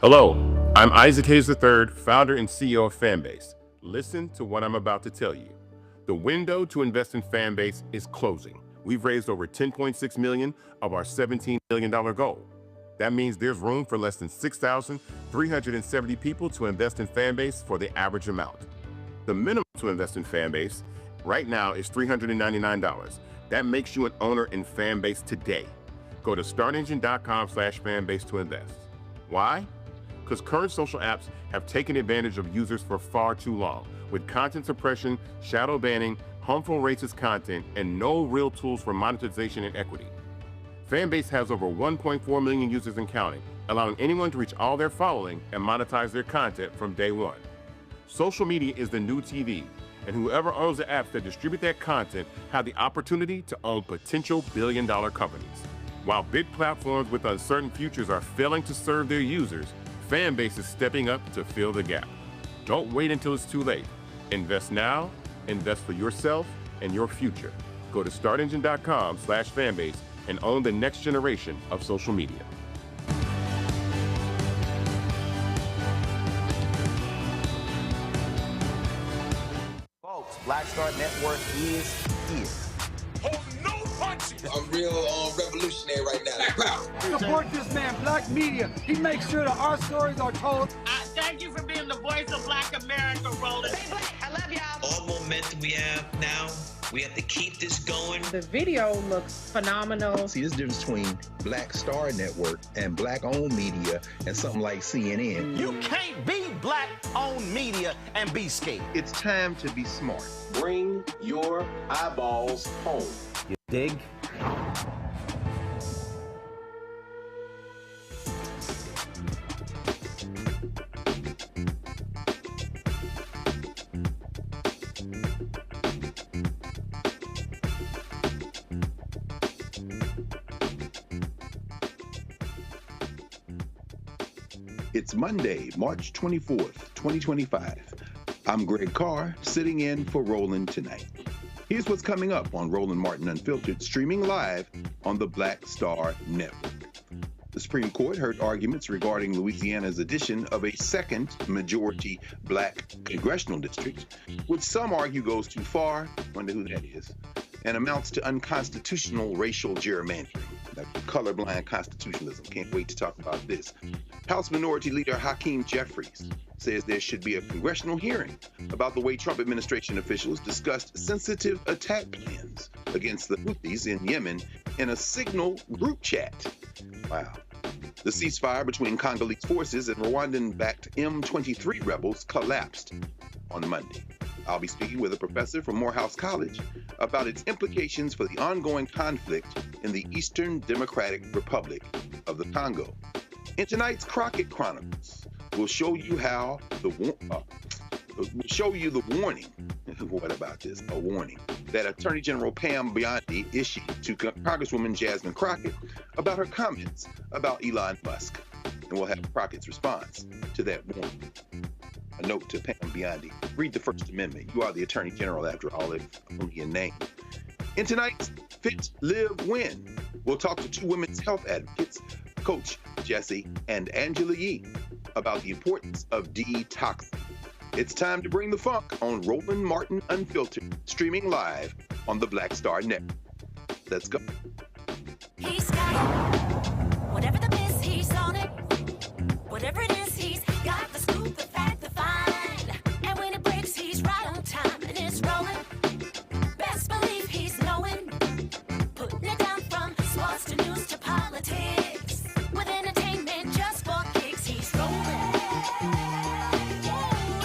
Hello, I'm Isaac Hayes III, founder and CEO of Fanbase. Listen to what I'm about to tell you. The window to invest in Fanbase is closing. We've raised over $10.6 million of our $17 million goal. That means there's room for less than 6,370 people to invest in Fanbase for the average amount. The minimum to invest in Fanbase right now is $399. That makes you an owner in Fanbase today. Go to startengine.com/fanbase to invest. Why? Because current social apps have taken advantage of users for far too long, with content suppression, shadow banning, harmful racist content, and no real tools for monetization and equity. Fanbase has over 1.4 million users and counting, allowing anyone to reach all their following and monetize their content from day one. Social media is the new TV, and whoever owns the apps that distribute that content have the opportunity to own potential billion-dollar companies. While big platforms with uncertain futures are failing to serve their users, Fanbase is stepping up to fill the gap. Don't wait until it's too late. Invest now, invest for yourself and your future. Go to startengine.com/fanbase and own the next generation of social media. Folks, Black Star Network is here. Hold no punches. I'm real revolutionary right now. Support this man, Black Media. He makes sure that our stories are told. Thank you for being the voice of Black America, Roland. Stay black. I love y'all. All momentum we have now, we have to keep this going. The video looks phenomenal. See, there's a difference between Black Star Network and Black-owned media and something like CNN. You can't be Black-owned media and be scared. It's time to be smart. Bring your eyeballs home. You dig? It's Monday, March 24th, 2025. I'm Greg Carr, sitting in for Roland tonight. Here's what's coming up on Roland Martin Unfiltered, streaming live on the Black Star Network. The Supreme Court heard arguments regarding Louisiana's addition of a second majority Black congressional district, which some argue goes too far, wonder who that is, and amounts to unconstitutional racial gerrymandering. Like colorblind constitutionalism. Can't wait to talk about this. House Minority Leader Hakeem Jeffries says there should be a congressional hearing about the way Trump administration officials discussed sensitive attack plans against the Houthis in Yemen in a Signal group chat. Wow. The ceasefire between Congolese forces and Rwandan-backed M23 rebels collapsed on Monday. I'll be speaking with a professor from Morehouse College about its implications for the ongoing conflict in the Eastern Democratic Republic of the Congo. In tonight's Crockett Chronicles, we'll show you how the warning. What about this? A warning that Attorney General Pam Bondi issued to Congresswoman Jasmine Crockett about her comments about Elon Musk. And we'll have Crockett's response to that warning. A note to Pam Bondi. Read the First Amendment. You are the Attorney General after all, if only in name. In tonight's Fit, Live, Win, we'll talk to two women's health advocates, Coach Jessie and Angela Yee, about the importance of detoxing. It's time to bring the funk on Roland Martin Unfiltered, streaming live on the Black Star Network. Let's go. He's got it. Whatever the miss, he's on it. Whatever it is, he's got the scoop, the fact, the find. And when it breaks, he's right on time and it's rolling. Best believe he's knowing. Putting it down from sports to news to politics. With entertainment just for kicks, he's rolling.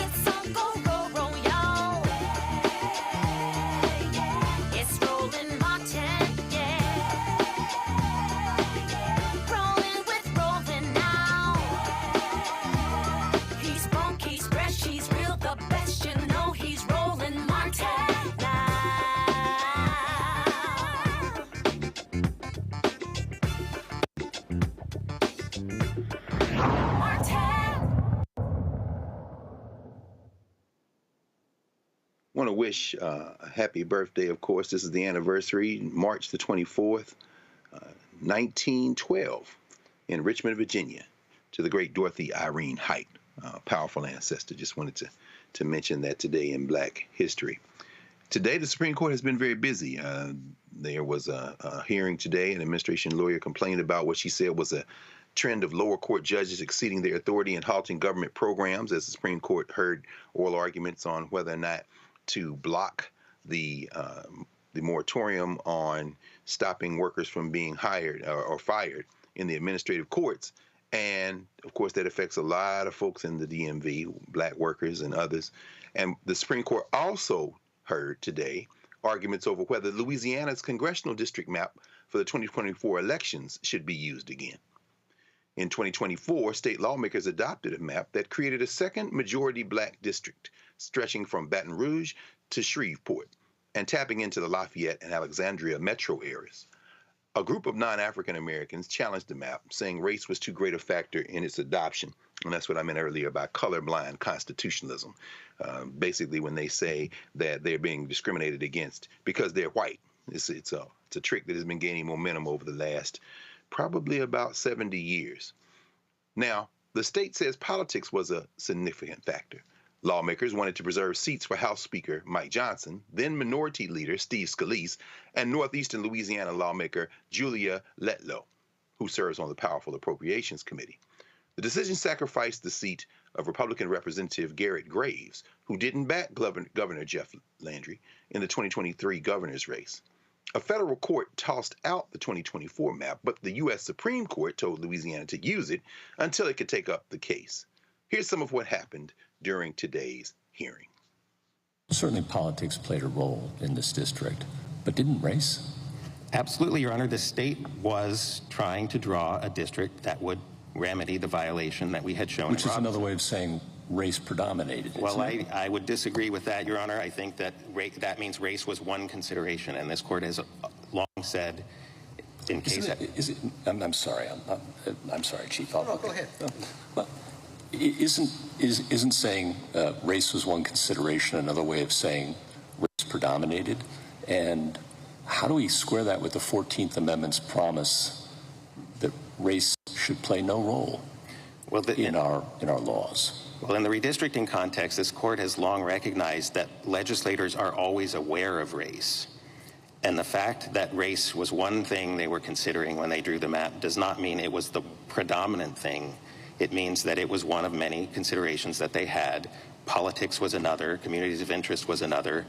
It's on go, y'all. It's Roland Martin, yeah. Rolling with Roland now. He's funk, he's fresh, he's real, the best, you know he's Roland Martin now. Want to wish a happy birthday, of course. This is the anniversary, March the 24th, 1912, in Richmond, Virginia, to the great Dorothy Irene Height, powerful ancestor. Just wanted to mention that today in Black history. Today, the Supreme Court has been very busy. There was a hearing today. An administration lawyer complained about what she said was a trend of lower court judges exceeding their authority and halting government programs, as the Supreme Court heard oral arguments on whether or not to block the moratorium on stopping workers from being hired or fired in the administrative courts. And of course, that affects a lot of folks in the DMV, Black workers and others. And the Supreme Court also heard today arguments over whether Louisiana's congressional district map for the 2024 elections should be used again. In 2024, state lawmakers adopted a map that created a second majority Black district stretching from Baton Rouge to Shreveport and tapping into the Lafayette and Alexandria metro areas. A group of non-African Americans challenged the map, saying race was too great a factor in its adoption. And that's what I meant earlier about colorblind constitutionalism. Basically, when they say that they're being discriminated against because they're white. It's a trick that has been gaining momentum over the last probably about 70 years. Now, the state says politics was a significant factor. Lawmakers wanted to preserve seats for House Speaker Mike Johnson, then Minority Leader Steve Scalise, and Northeastern Louisiana lawmaker Julia Letlow, who serves on the powerful Appropriations Committee. The decision sacrificed the seat of Republican Representative Garrett Graves, who didn't back Governor Jeff Landry in the 2023 governor's race. A federal court tossed out the 2024 map, but the U.S. Supreme Court told Louisiana to use it until it could take up the case. Here's some of what happened during today's hearing. Certainly politics played a role in this district, but didn't race? Absolutely, Your Honor. The state was trying to draw a district that would remedy the violation that we had shown. Which is another way of saying race predominated. Well, I would disagree with that, Your Honor. I think that that means race was one consideration, and this court has long said in case... I'm sorry. I'm sorry, Chief. No, go ahead. Well, isn't saying race was one consideration another way of saying race predominated? And how do we square that with the 14th Amendment's promise that race should play no role in our laws? Well, in the redistricting context, this court has long recognized that legislators are always aware of race. And the fact that race was one thing they were considering when they drew the map does not mean it was the predominant thing. It means that it was one of many considerations that they had. Politics was another, communities of interest was another.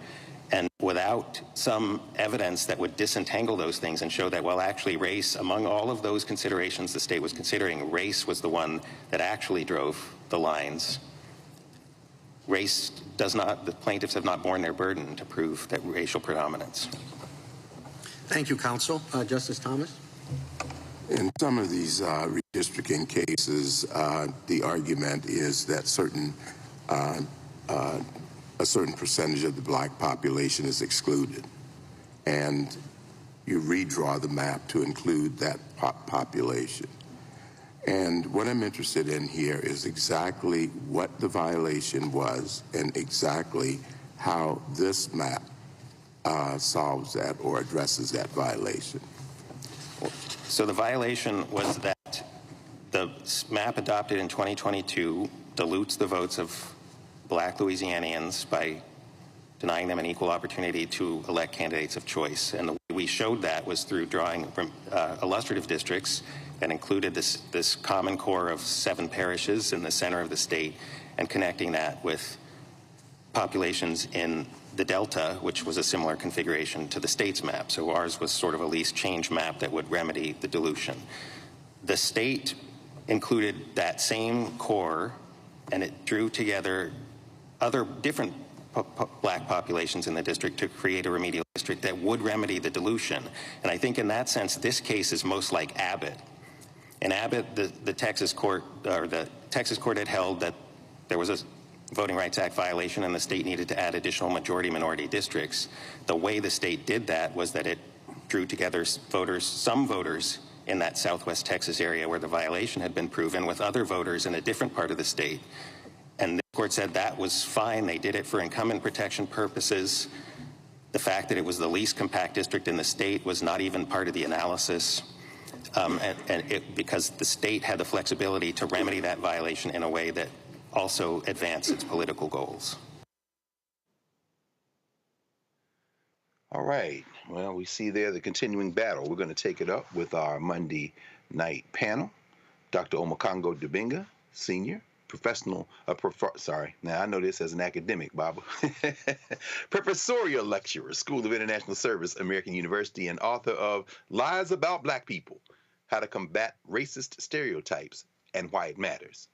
And without some evidence that would disentangle those things and show that, well, actually race, among all of those considerations the state was considering, race was the one that actually drove the lines. Race does not, the plaintiffs have not borne their burden to prove that racial predominance. Thank you, counsel. Justice Thomas? In some of these redistricting cases, the argument is that a certain percentage of the Black population is excluded, and you redraw the map to include that population. And what I'm interested in here is exactly what the violation was and exactly how this map solves that or addresses that violation. So the violation was that the map adopted in 2022 dilutes the votes of Black Louisianians by denying them an equal opportunity to elect candidates of choice. And the way we showed that was through drawing from illustrative districts that included this common core of 7 parishes in the center of the state and connecting that with populations in the Delta, which was a similar configuration to the state's map. So ours was sort of a least change map that would remedy the dilution. The state included that same core, and it drew together other different Black populations in the district to create a remedial district that would remedy the dilution. And I think in that sense, this case is most like Abbott. In Abbott, the Texas court had held that there was a Voting Rights Act violation and the state needed to add additional majority-minority districts. The way the state did that was that it drew together some voters in that southwest Texas area where the violation had been proven with other voters in a different part of the state. And the court said that was fine. They did it for incumbent protection purposes. The fact that it was the least compact district in the state was not even part of the analysis. because the state had the flexibility to remedy that violation in a way that also advanced its political goals. All right. Well, we see there the continuing battle. We're going to take it up with our Monday night panel. Dr. Omokongo Dibinga, Senior, now I know this as an academic, Baba. Professorial lecturer, School of International Service, American University, and author of Lies About Black People, How to Combat Racist Stereotypes and Why It Matters.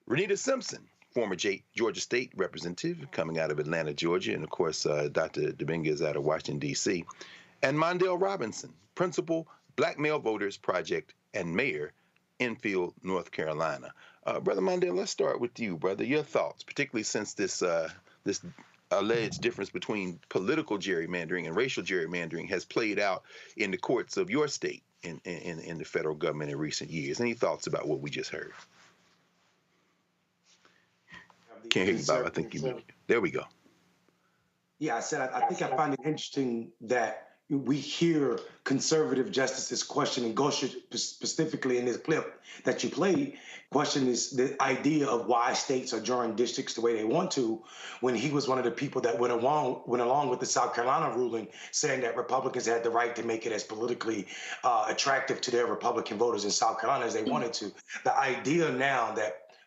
Renita Simpson, former Georgia State Representative, coming out of Atlanta, Georgia, and of course, Dr. Dibinga is out of Washington, D.C. And Mondale Robinson, Principal, Black Male Voters Project, and Mayor, Enfield, North Carolina. Brother Mondale, let's start with you, brother. Your thoughts, particularly since this alleged difference between political gerrymandering and racial gerrymandering has played out in the courts of your state in the federal government in recent years. Any thoughts about what we just heard? Can't hear you, Bob. I think you moved. There we go. Yeah, I said I think I find it interesting that we hear conservative justices questioning Gorsuch, specifically in this clip that you played, question is the idea of why states are drawing districts the way they want to, when he was one of the people that went along with the South Carolina ruling, saying that Republicans had the right to make it as politically attractive to their Republican voters in South Carolina as they wanted to. The idea now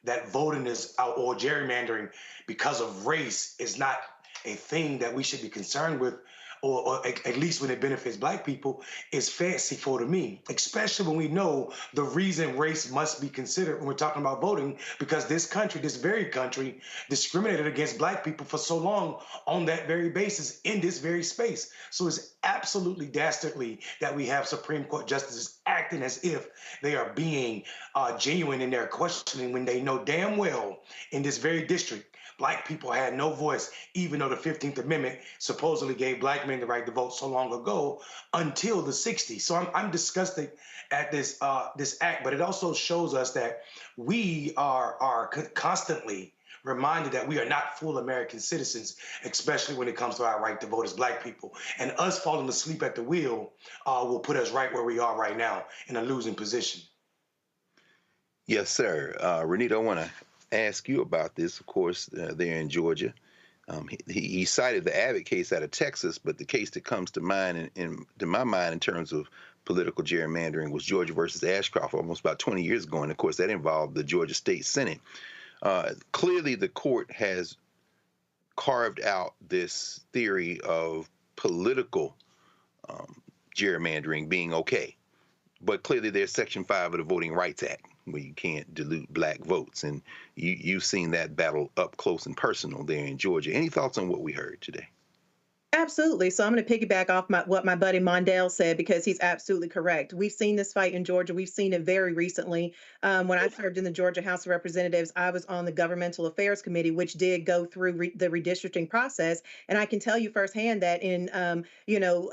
that voting is or gerrymandering because of race is not a thing that we should be concerned with, or at least when it benefits Black people, is fanciful to me, especially when we know the reason race must be considered when we're talking about voting, because this country, this very country, discriminated against Black people for so long on that very basis in this very space. So it's absolutely dastardly that we have Supreme Court justices acting as if they are being genuine in their questioning when they know damn well in this very district Black people had no voice, even though the 15th Amendment supposedly gave Black men the right to vote so long ago until the 60s. So I'm disgusted at this act, but it also shows us that we are constantly reminded that we are not full American citizens, especially when it comes to our right to vote as Black people. And us falling asleep at the wheel will put us right where we are right now in a losing position. Yes, sir. Renita, I want to ask you about this, of course, there in Georgia. He cited the Abbott case out of Texas, but the case that comes to mind, to my mind, in terms of political gerrymandering was Georgia versus Ashcroft, almost about 20 years ago. And of course, that involved the Georgia State Senate. Clearly, the court has carved out this theory of political gerrymandering being okay. But clearly, there's Section 5 of the Voting Rights Act, where you can't dilute Black votes. And you've seen that battle up close and personal there in Georgia. Any thoughts on what we heard today? Absolutely. So I'm going to piggyback off what my buddy Mondale said, because he's absolutely correct. We've seen this fight in Georgia. We've seen it very recently. When I served in the Georgia House of Representatives, I was on the Governmental Affairs Committee, which did go through the redistricting process. And I can tell you firsthand that in,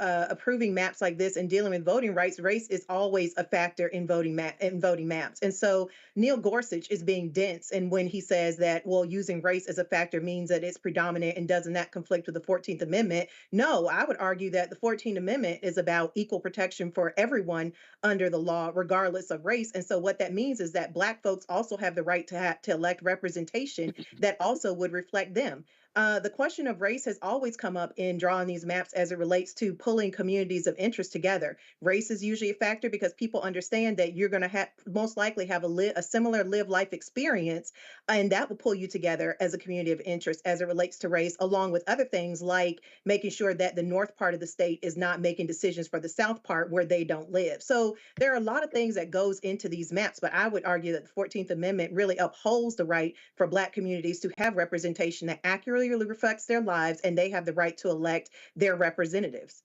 approving maps like this and dealing with voting rights, race is always a factor in voting maps. And so Neil Gorsuch is being dense. And when he says that, well, using race as a factor means that it's predominant, and doesn't that conflict with the 14th Amendment? No, I would argue that the 14th Amendment is about equal protection for everyone under the law, regardless of race. And so what that means is that Black folks also have the right to elect representation that also would reflect them. The question of race has always come up in drawing these maps as it relates to pulling communities of interest together. Race is usually a factor because people understand that you're going to most likely have a similar live life experience, and that will pull you together as a community of interest as it relates to race, along with other things like making sure that the north part of the state is not making decisions for the south part where they don't live. So there are a lot of things that goes into these maps, but I would argue that the 14th Amendment really upholds the right for Black communities to have representation that accurately reflects their lives, and they have the right to elect their representatives.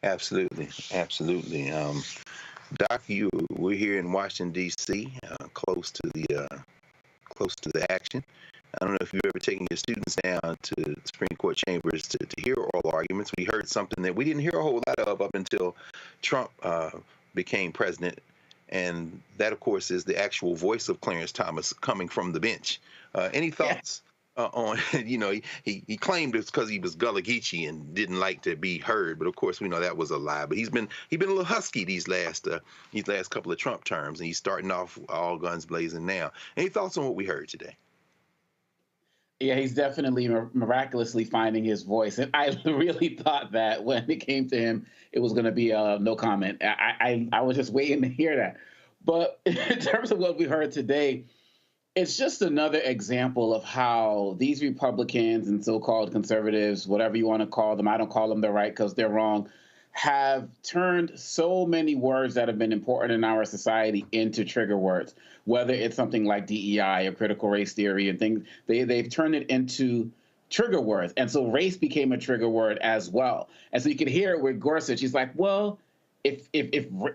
Absolutely, absolutely. Doc, we're here in Washington D.C., close to the action. I don't know if you've ever taken your students down to Supreme Court chambers to hear oral arguments. We heard something that we didn't hear a whole lot of up until Trump became president, and that, of course, is the actual voice of Clarence Thomas coming from the bench. Any thoughts on, he claimed it's because he was Gullah Geechee and didn't like to be heard, but of course we know that was a lie. But he's been a little husky these last couple of Trump terms, and he's starting off all guns blazing now. Any thoughts on what we heard today? Yeah, he's definitely miraculously finding his voice, and I really thought that when it came to him, it was going to be no comment. I was just waiting to hear that. But in terms of what we heard today, it's just another example of how these Republicans and so-called conservatives, whatever you want to call them, I don't call them the right because they're wrong, have turned so many words that have been important in our society into trigger words, whether it's something like DEI or critical race theory and things. They've turned it into trigger words. And so race became a trigger word as well. And so you can hear it with Gorsuch. He's like, well, if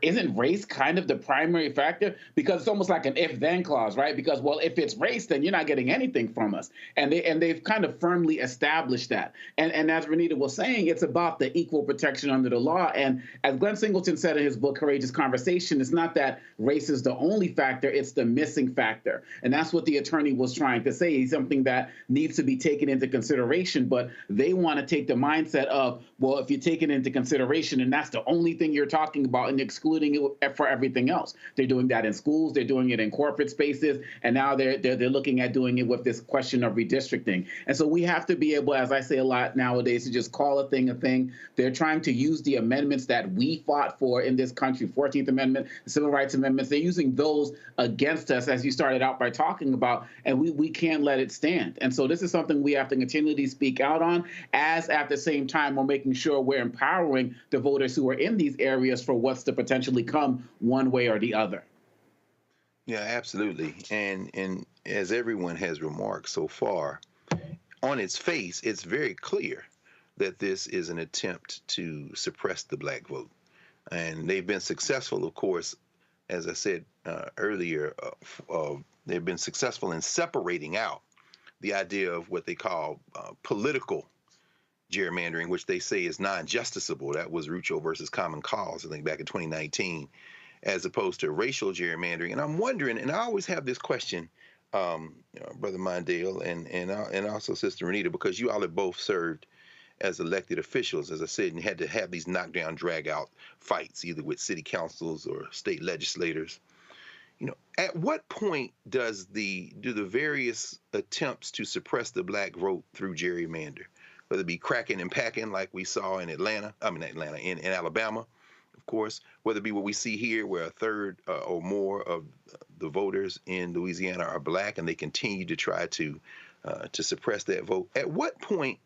isn't race kind of the primary factor? Because it's almost like an if-then clause, right? Because, well, if it's race, then you're not getting anything from us. And they've kind of firmly established that. And as Renita was saying, it's about the equal protection under the law. And as Glenn Singleton said in his book, Courageous Conversation, it's not that race is the only factor, it's the missing factor. And that's what the attorney was trying to say, something that needs to be taken into consideration. But they want to take the mindset of, well, if you take it into consideration and that's the only thing you're talking about and excluding it for everything else. They're doing that in schools, they're doing it in corporate spaces, and now they're looking at doing it with this question of redistricting. And so we have to be able, as I say a lot nowadays, to just call a thing a thing. They're trying to use the amendments that we fought for in this country, 14th Amendment, the Civil Rights Amendments, they're using those against us, as you started out by talking about, and we can't let it stand. And so this is something we have to continually speak out on, as at the same time we're making sure we're empowering the voters who are in these areas for what's to potentially come one way or the other. Yeah, absolutely. And as everyone has remarked so far, on its face, it's very clear that this is an attempt to suppress the black vote. And they've been successful, of course, as I said earlier, they've been successful in separating out the idea of what they call political gerrymandering, which they say is non-justiciable. That was Rucho versus Common Cause, I think, back in 2019, as opposed to racial gerrymandering. And I'm wondering, and I always have this question, Brother Mondale and also Sister Renita, because you all have both served as elected officials, as I said, and had to have these knockdown, drag-out fights, either with city councils or state legislators. At what point do the various attempts to suppress the black vote through gerrymander, whether it be cracking and packing like we saw in in Alabama, of course, whether it be what we see here where a third or more of the voters in Louisiana are black and they continue to try to suppress that vote. At what point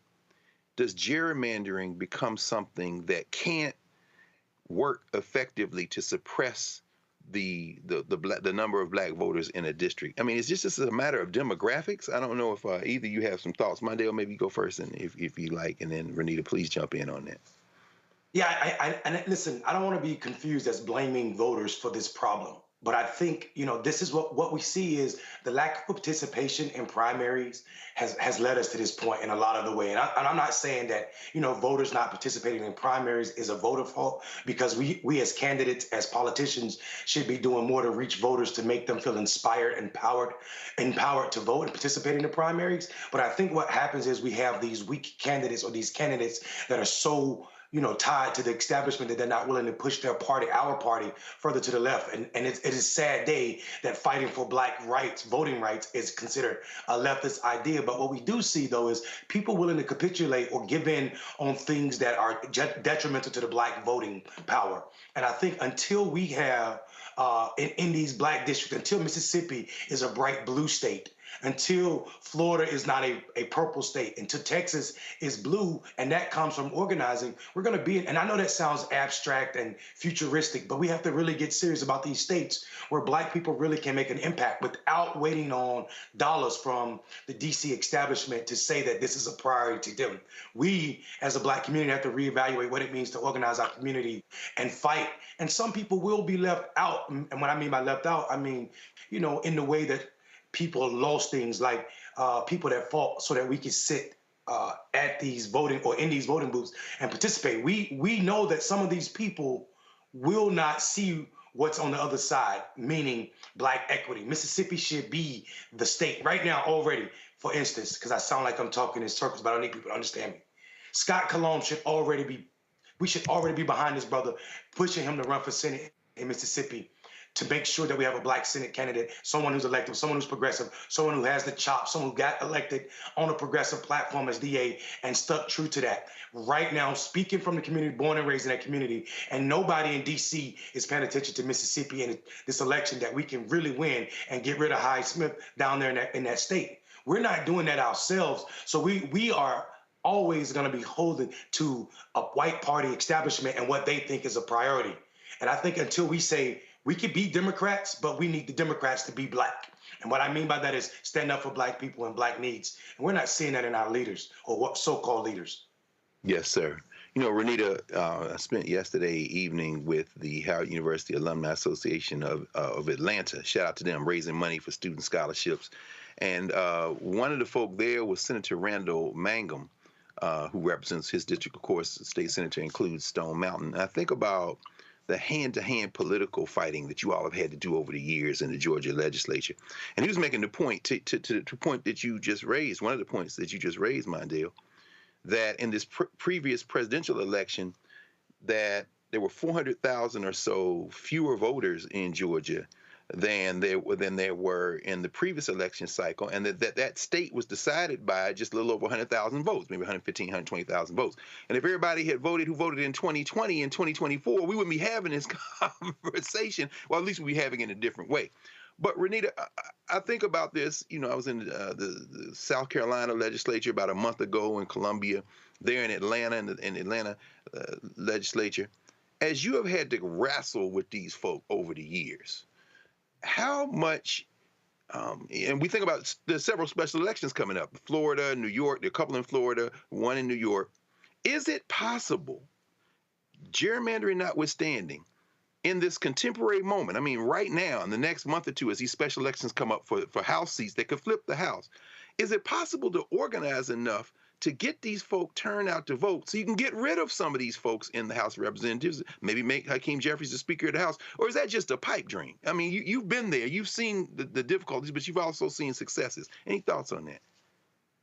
does gerrymandering become something that can't work effectively to suppress the number of black voters in a district? I mean, it's just a matter of demographics. I don't know if either you have some thoughts. Mondale, maybe go first, and if you like, and then Renita, please jump in on that. Yeah, and listen, I don't want to be confused as blaming voters for this problem. But I think, this is what we see is the lack of participation in primaries has led us to this point in a lot of the way. And I'm not saying that, voters not participating in primaries is a voter fault, because we as candidates, as politicians, should be doing more to reach voters to make them feel inspired, empowered to vote and participate in the primaries. But I think what happens is we have these weak candidates, or these candidates that are so tied to the establishment that they're not willing to push our party further to the left. And it is a sad day that fighting for black rights, voting rights, is considered a leftist idea. But what we do see, though, is people willing to capitulate or give in on things that are detrimental to the black voting power. And I think until we have, in these black districts, until Mississippi is a bright blue state, until Florida is not a purple state, until Texas is blue, and that comes from organizing, we're going to be, and I know that sounds abstract and futuristic, but we have to really get serious about these states where black people really can make an impact without waiting on dollars from the DC establishment to say that this is a priority to them. We, as a black community, have to reevaluate what it means to organize our community and fight. And some people will be left out. And what I mean by left out, I mean, in the way that people lost things, like people that fought so that we could sit at these voting or in these voting booths and participate. We know that some of these people will not see what's on the other side, meaning Black equity. Mississippi should be the state right now already, for instance, because I sound like I'm talking in circles, but I need people to understand me. Scott Cologne we should already be behind this brother, pushing him to run for Senate in Mississippi to make sure that we have a Black Senate candidate, someone who's elected, someone who's progressive, someone who has the chops, someone who got elected on a progressive platform as DA and stuck true to that. Right now, speaking from the community, born and raised in that community, and nobody in D.C. is paying attention to Mississippi and this election, that we can really win and get rid of Hyde Smith down there in that state. We're not doing that ourselves, so we are always going to be holding to a white party establishment and what they think is a priority. And I think until we say we can be Democrats, but we need the Democrats to be Black. And what I mean by that is stand up for Black people and Black needs. And we're not seeing that in our leaders or what so-called leaders. Yes, sir. You know, Renita, I spent yesterday evening with the Howard University Alumni Association of Atlanta. Shout out to them, raising money for student scholarships. And one of the folk there was Senator Randall Mangum, who represents his district. Of course, the state senator includes Stone Mountain. And I think about the hand-to-hand political fighting that you all have had to do over the years in the Georgia legislature. And he was making the point, to the point that you just raised, one of the points that you just raised, Mondale, that in this previous presidential election, that there were 400,000 or so fewer voters in Georgia than there were in the previous election cycle, and that state was decided by just a little over 100,000 votes, maybe 115, 120,000 votes. And if everybody had voted who voted in 2020 and 2024, we wouldn't be having this conversation. Well, at least we'd be having it in a different way. But Renita, I think about this. You know, I was in the South Carolina legislature about a month ago, in Columbia, there in Atlanta, in Atlanta legislature. As you have had to wrestle with these folk over the years, how much, and we think about there's several special elections coming up, Florida, New York, there are a couple in Florida, one in New York. Is it possible, gerrymandering notwithstanding, in this contemporary moment, I mean, right now, in the next month or two, as these special elections come up for House seats that could flip the House, is it possible to organize enough to get these folk turned out to vote so you can get rid of some of these folks in the House of Representatives, maybe make Hakeem Jeffries the Speaker of the House? Or is that just a pipe dream? I mean, you've been there, you've seen the difficulties, but you've also seen successes. Any thoughts on that?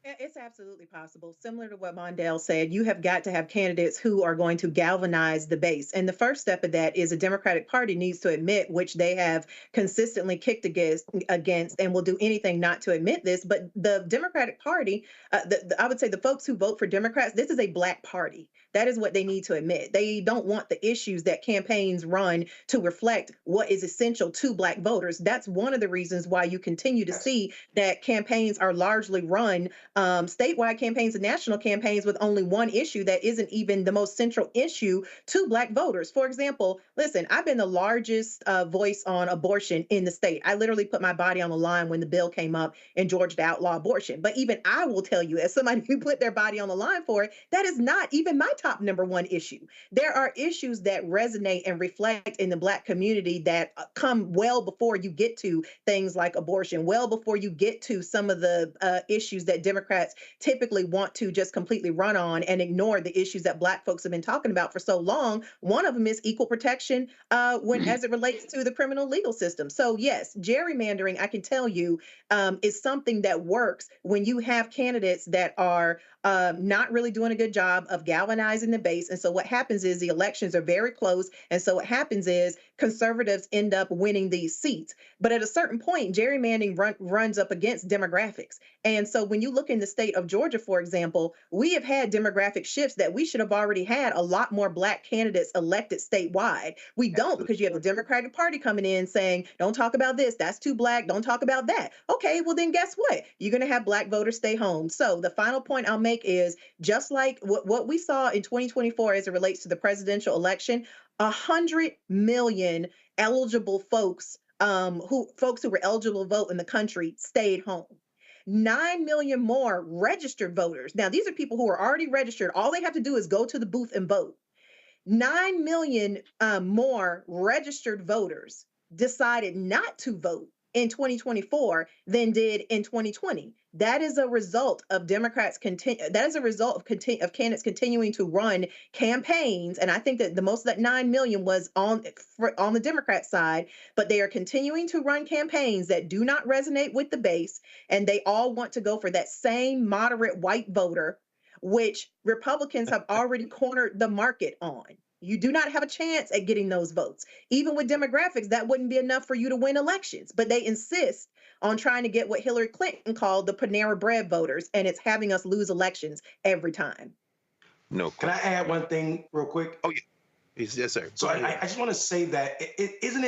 It's absolutely possible. Similar to what Mondale said, you have got to have candidates who are going to galvanize the base. And the first step of that is a Democratic Party needs to admit, which they have consistently kicked against and will do anything not to admit this. But the Democratic Party, I would say the folks who vote for Democrats, this is a Black party. That is what they need to admit. They don't want the issues that campaigns run to reflect what is essential to Black voters. That's one of the reasons why you continue to see that campaigns are largely run, statewide campaigns and national campaigns, with only one issue that isn't even the most central issue to Black voters. For example, listen, I've been the largest voice on abortion in the state. I literally put my body on the line when the bill came up in Georgia to outlaw abortion. But even I will tell you, as somebody who put their body on the line for it, that is not even my top number one issue. There are issues that resonate and reflect in the Black community that come well before you get to things like abortion, well before you get to some of the issues that Democrats typically want to just completely run on and ignore, the issues that Black folks have been talking about for so long. One of them is equal protection as it relates to the criminal legal system. So yes, gerrymandering, I can tell you, is something that works when you have candidates that are not really doing a good job of galvanizing the base. And so what happens is the elections are very close. And so what happens is conservatives end up winning these seats. But at a certain point, gerrymandering runs up against demographics. And so when you look in the state of Georgia, for example, we have had demographic shifts that we should have already had a lot more Black candidates elected statewide. We don't, because you have the Democratic Party coming in saying, don't talk about this, that's too Black, don't talk about that. Okay, well then guess what? You're going to have Black voters stay home. So the final point I'll make is, just like what we saw in 2024 as it relates to the presidential election, 100 million eligible folks who were eligible to vote in the country stayed home. 9 million more registered voters. Now, these are people who are already registered. All they have to do is go to the booth and vote. 9 million more registered voters decided not to vote in 2024 than did in 2020. That is a result of Democrats that is a result of candidates continuing to run campaigns. And I think that the most of that 9 million was on the Democrat side, but they are continuing to run campaigns that do not resonate with the base. And they all want to go for that same moderate white voter, which Republicans have already cornered the market on. You do not have a chance at getting those votes. Even with demographics, that wouldn't be enough for you to win elections. But they insist on trying to get what Hillary Clinton called the Panera Bread voters, and it's having us lose elections every time. No. Can I add one thing real quick? Oh, yeah. Yes, sir. So I just want to say that isn't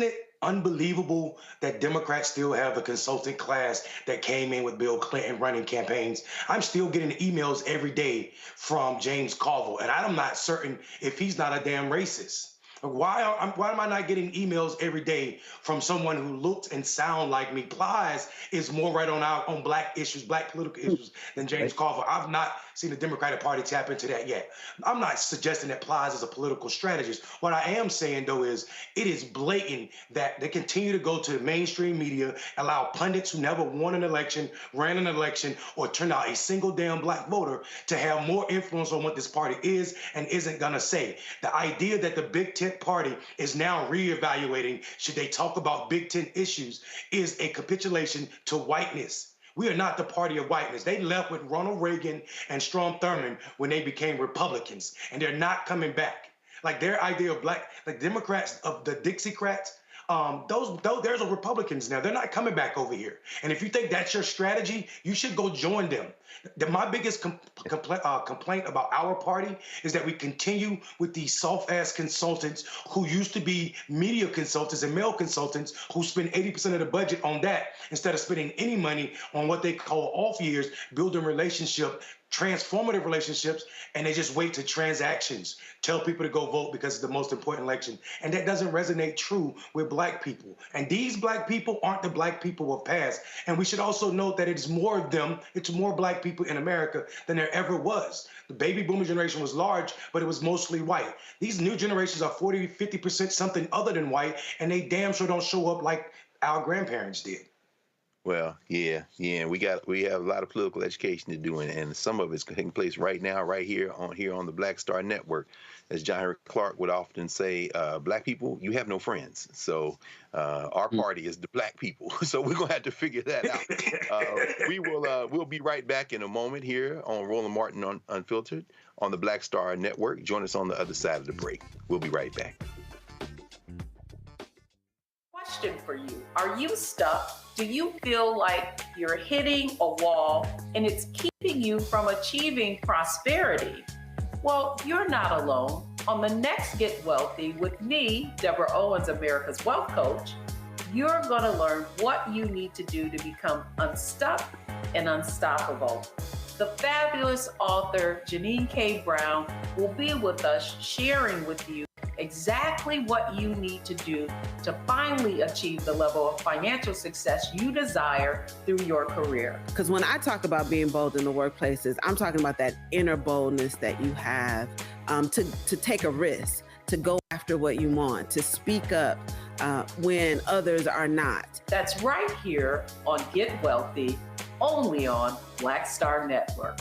it unbelievable that Democrats still have the consultant class that came in with Bill Clinton running campaigns? I'm still getting emails every day from James Carville, and I'm not certain if he's not a damn racist. Why am I not getting emails every day from someone who looks and sounds like me? Plies is more right on black issues, black political issues than James Carville. I've not seen the Democratic Party tap into that yet. I'm not suggesting that Plies is a political strategist. What I am saying, though, is it is blatant that they continue to go to the mainstream media, allow pundits who never won an election, ran an election, or turned out a single damn black voter to have more influence on what this party is and isn't going to say. The idea that the Big Tent Party is now reevaluating should they talk about Big Tent issues is a capitulation to whiteness. We are not the party of whiteness. They left with Ronald Reagan and Strom Thurmond when they became Republicans, and they're not coming back. Like their idea of black, like Democrats of the Dixiecrats, there's a Republicans now. They're not coming back over here. And if you think that's your strategy, you should go join them. My biggest complaint about our party is that we continue with these soft-ass consultants who used to be media consultants and male consultants who spend 80% of the budget on that instead of spending any money on what they call off years, building transformative relationships, and they just wait to transactions, tell people to go vote because it's the most important election. And that doesn't resonate true with black people. And these black people aren't the black people of past. And we should also note that it's more of them, it's more black people in America than there ever was. The baby boomer generation was large, but it was mostly white. These new generations are 40, 50% something other than white, and they damn sure don't show up like our grandparents did. Well, yeah. We have a lot of political education to do, and some of it's taking place right now, right here on the Black Star Network. As John Henrik Clarke would often say, black people, you have no friends. So our party is the black people. So we're gonna have to figure that out. We'll be right back in a moment here on Roland Martin Unfiltered on the Black Star Network. Join us on the other side of the break. We'll be right back. Question for you. Are you stuck? Do you feel like you're hitting a wall and it's keeping you from achieving prosperity? Well, you're not alone. On the next Get Wealthy with me, Deborah Owens, America's Wealth Coach, you're going to learn what you need to do to become unstuck and unstoppable. The fabulous author Janine K. Brown will be with us sharing with you exactly what you need to do to finally achieve the level of financial success you desire through your career. Because when I talk about being bold in the workplaces, I'm talking about that inner boldness that you have to take a risk, to go after what you want, to speak up when others are not. That's right here on Get Wealthy, only on Black Star Network.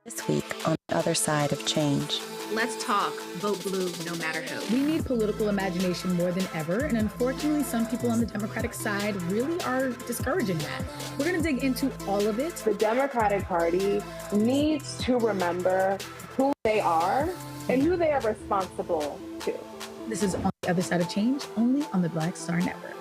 This week on the other side of change. Let's talk. Vote blue no matter who. We need political imagination more than ever, and unfortunately, some people on the Democratic side really are discouraging that. We're going to dig into all of it. The Democratic Party needs to remember who they are and who they are responsible to. This is on the other side of change, only on the Black Star Network.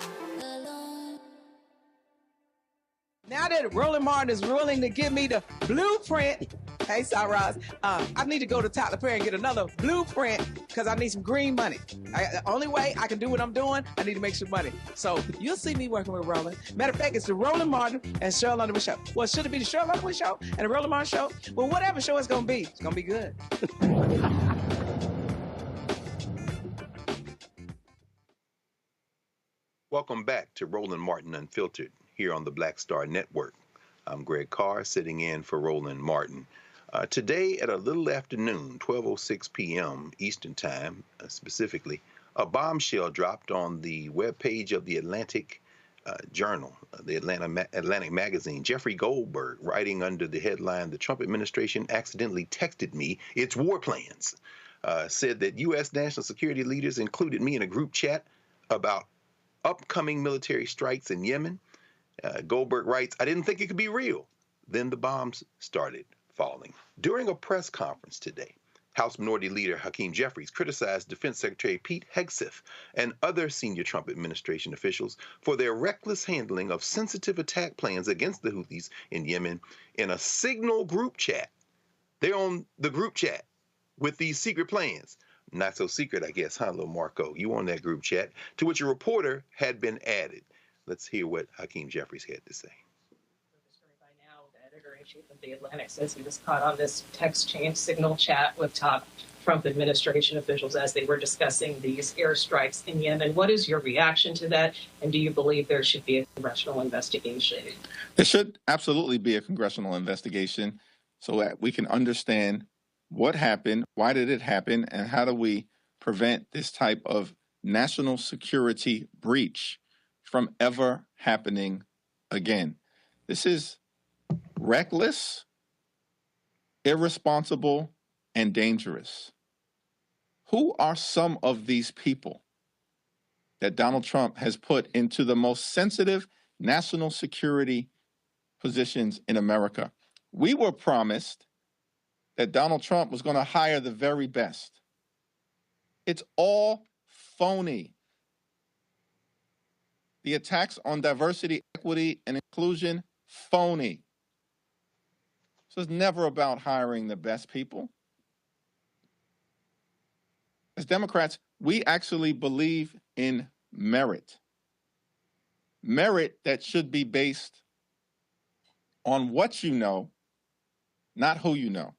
Now that Roland Martin is willing to give me the blueprint, hey, Cyrus, I need to go to Tyler Perry and get another blueprint because I need some green money. The only way I can do what I'm doing, I need to make some money. So you'll see me working with Roland. Matter of fact, it's the Roland Martin and Cheryl Underwood Show. Well, should it be the Cheryl Underwood Show and the Roland Martin Show? Well, whatever show it's going to be good. Welcome back to Roland Martin Unfiltered here on the Black Star Network. I'm Greg Carr, sitting in for Roland Martin. Today at a little after noon, 12:06 p.m. Eastern Time, specifically, a bombshell dropped on the webpage of the Atlantic Journal, the Atlantic magazine. Jeffrey Goldberg, writing under the headline, "The Trump administration accidentally texted me its war plans," said that U.S. national security leaders included me in a group chat about upcoming military strikes in Yemen. Goldberg writes, "I didn't think it could be real." Then the bombs started falling. During a press conference today, House Minority Leader Hakeem Jeffries criticized Defense Secretary Pete Hegseth and other senior Trump administration officials for their reckless handling of sensitive attack plans against the Houthis in Yemen in a Signal group chat. They're on the group chat with these secret plans. Not so secret, I guess, huh, little Marco? You on that group chat, to which a reporter had been added. Let's hear what Hakeem Jeffries had to say. Editor-in-chief of the Atlantic says he was caught on this text chain Signal chat with top Trump administration officials as they were discussing these airstrikes in Yemen. What is your reaction to that? And do you believe there should be a congressional investigation? There should absolutely be a congressional investigation so that we can understand what happened, why did it happen, and how do we prevent this type of national security breach from ever happening again. This is reckless, irresponsible, and dangerous. Who are some of these people that Donald Trump has put into the most sensitive national security positions in America? We were promised that Donald Trump was going to hire the very best. It's all phony. The attacks on diversity, equity, and inclusion, phony. So it's never about hiring the best people. As Democrats, we actually believe in merit. Merit that should be based on what you know, not who you know.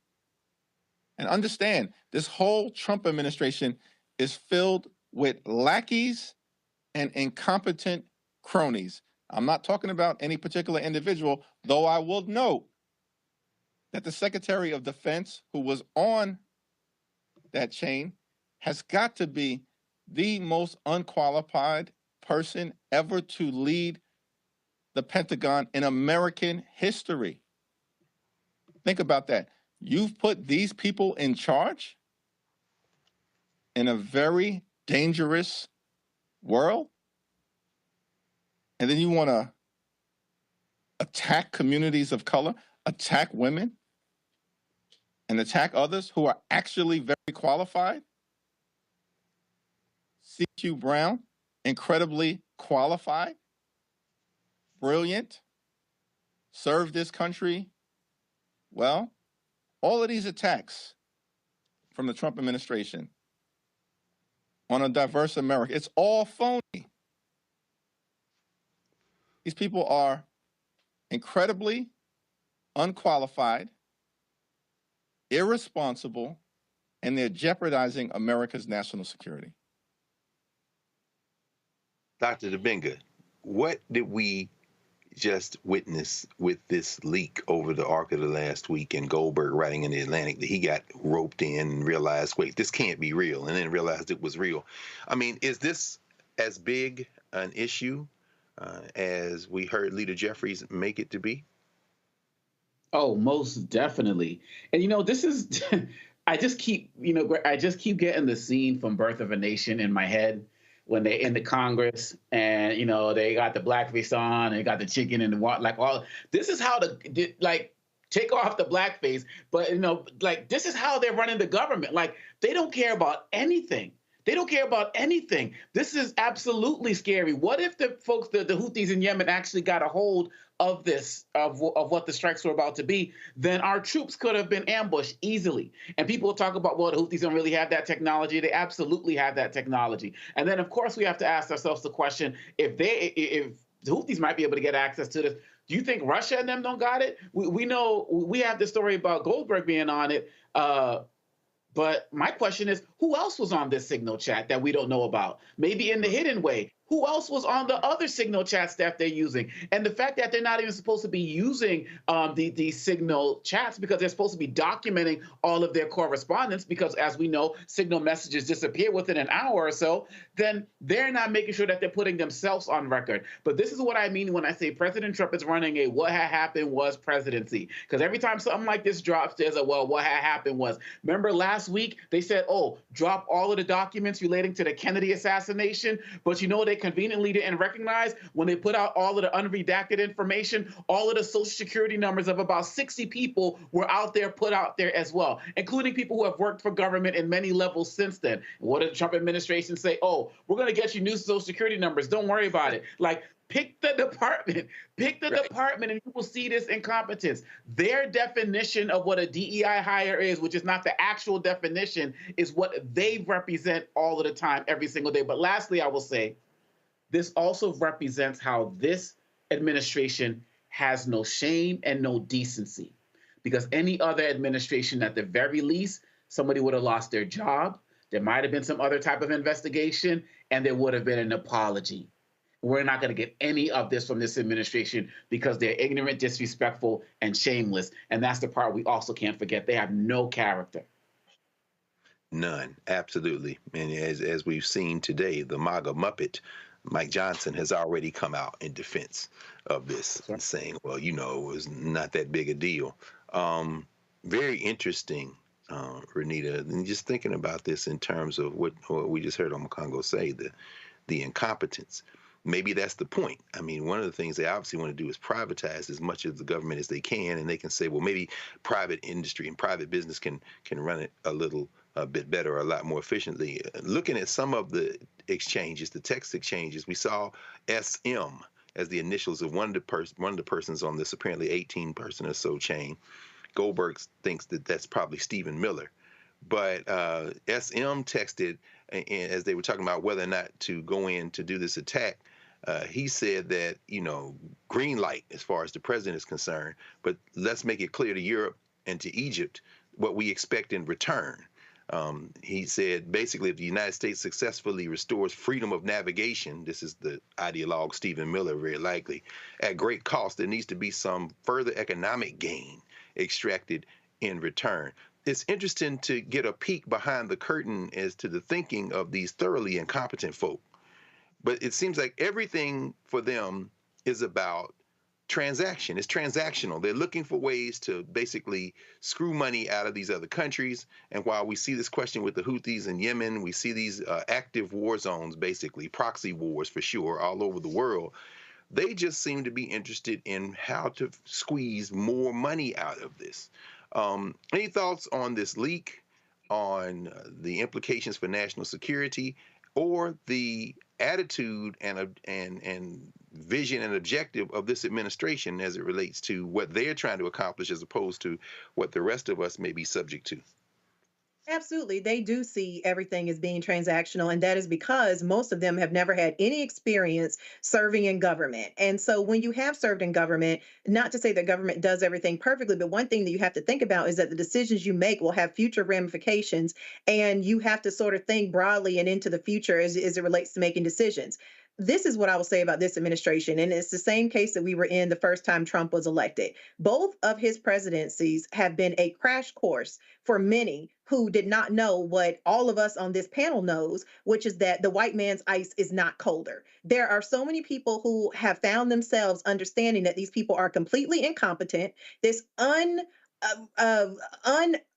And understand, this whole Trump administration is filled with lackeys and incompetent cronies. I'm not talking about any particular individual, though I will note that the Secretary of Defense, who was on that chain, has got to be the most unqualified person ever to lead the Pentagon in American history. Think about that. You've put these people in charge in a very dangerous world, and then you want to attack communities of color, attack women, and attack others who are actually very qualified? C.Q. Brown, incredibly qualified, brilliant, served this country well. All of these attacks from the Trump administration on a diverse America, it's all phony. These people are incredibly unqualified, irresponsible, and they're jeopardizing America's national security. Dr. Dibinga, what did we just witness with this leak over the arc of the last week, and Goldberg writing in the Atlantic that he got roped in and realized, wait, this can't be real, and then realized it was real? I mean, is this as big an issue as we heard Leader Jeffries make it to be? Oh, most definitely. And, you know, this is, I just keep getting the scene from Birth of a Nation in my head when they're in the Congress and, you know, they got the blackface on and they got the chicken and the water, like all, this is how take off the blackface, but, you know, like, this is how they're running the government. Like, they don't care about anything. They don't care about anything. This is absolutely scary. What if the folks, the Houthis in Yemen actually got a hold of this, of what the strikes were about to be? Then our troops could have been ambushed easily. And people talk about, well, the Houthis don't really have that technology. They absolutely have that technology. And then, of course, we have to ask ourselves the question, if the Houthis might be able to get access to this, do you think Russia and them don't got it? We know, we have this story about Goldberg being on it. But my question is, who else was on this Signal chat that we don't know about? Maybe in the hidden way. Who else was on the other Signal chats that they're using? And the fact that they're not even supposed to be using these Signal chats because they're supposed to be documenting all of their correspondence because, as we know, Signal messages disappear within an hour or so, then they're not making sure that they're putting themselves on record. But this is what I mean when I say President Trump is running a what had happened was presidency. Because every time something like this drops, there's a, well, what had happened was. Remember last week, they said, oh, drop all of the documents relating to the Kennedy assassination, but you know they conveniently didn't recognize when they put out all of the unredacted information, all of the social security numbers of about 60 people were out there, put out there as well, including people who have worked for government in many levels since then. What did the Trump administration say? Oh, we're going to get you new social security numbers. Don't worry about it. Like, pick the department, department, and you will see this incompetence. Their definition of what a DEI hire is, which is not the actual definition, is what they represent all of the time, every single day. But lastly, I will say, this also represents how this administration has no shame and no decency. Because any other administration, at the very least, somebody would have lost their job, there might have been some other type of investigation, and there would have been an apology. We're not going to get any of this from this administration because they're ignorant, disrespectful, and shameless. And that's the part we also can't forget. They have no character. None, absolutely. And as we've seen today, the MAGA Muppet, Mike Johnson, has already come out in defense of this, saying, well, you know, it was not that big a deal. Very interesting, Renita, and just thinking about this in terms of what we just heard Omokongo say, the incompetence. Maybe that's the point. I mean, one of the things they obviously want to do is privatize as much of the government as they can, and they can say, well, maybe private industry and private business can run it a bit better, or a lot more efficiently. Looking at some of the exchanges, the text exchanges, we saw SM as the initials of one of the persons on this apparently 18-person or so chain. Goldberg thinks that that's probably Stephen Miller. But SM texted, and as they were talking about whether or not to go in to do this attack, he said that, you know, green light as far as the president is concerned, but let's make it clear to Europe and to Egypt what we expect in return. He said, basically, if the United States successfully restores freedom of navigation, this is the ideologue Stephen Miller, very likely, at great cost, there needs to be some further economic gain extracted in return. It's interesting to get a peek behind the curtain as to the thinking of these thoroughly incompetent folk. But it seems like everything for them is about transaction. It's transactional. They're looking for ways to basically screw money out of these other countries. And while we see this question with the Houthis in Yemen, we see these active war zones, basically proxy wars for sure, all over the world. They just seem to be interested in how to squeeze more money out of this. Any thoughts on this leak, on the implications for national security, or the attitude and vision and objective of this administration as it relates to what they're trying to accomplish as opposed to what the rest of us may be subject to? Absolutely. They do see everything as being transactional, and that is because most of them have never had any experience serving in government. And so when you have served in government, not to say that government does everything perfectly, but one thing that you have to think about is that the decisions you make will have future ramifications, and you have to sort of think broadly and into the future as it relates to making decisions. This is what I will say about this administration, and it's the same case that we were in the first time Trump was elected. Both of his presidencies have been a crash course for many who did not know what all of us on this panel knows, which is that the white man's ice is not colder. There are so many people who have found themselves understanding that these people are completely incompetent. This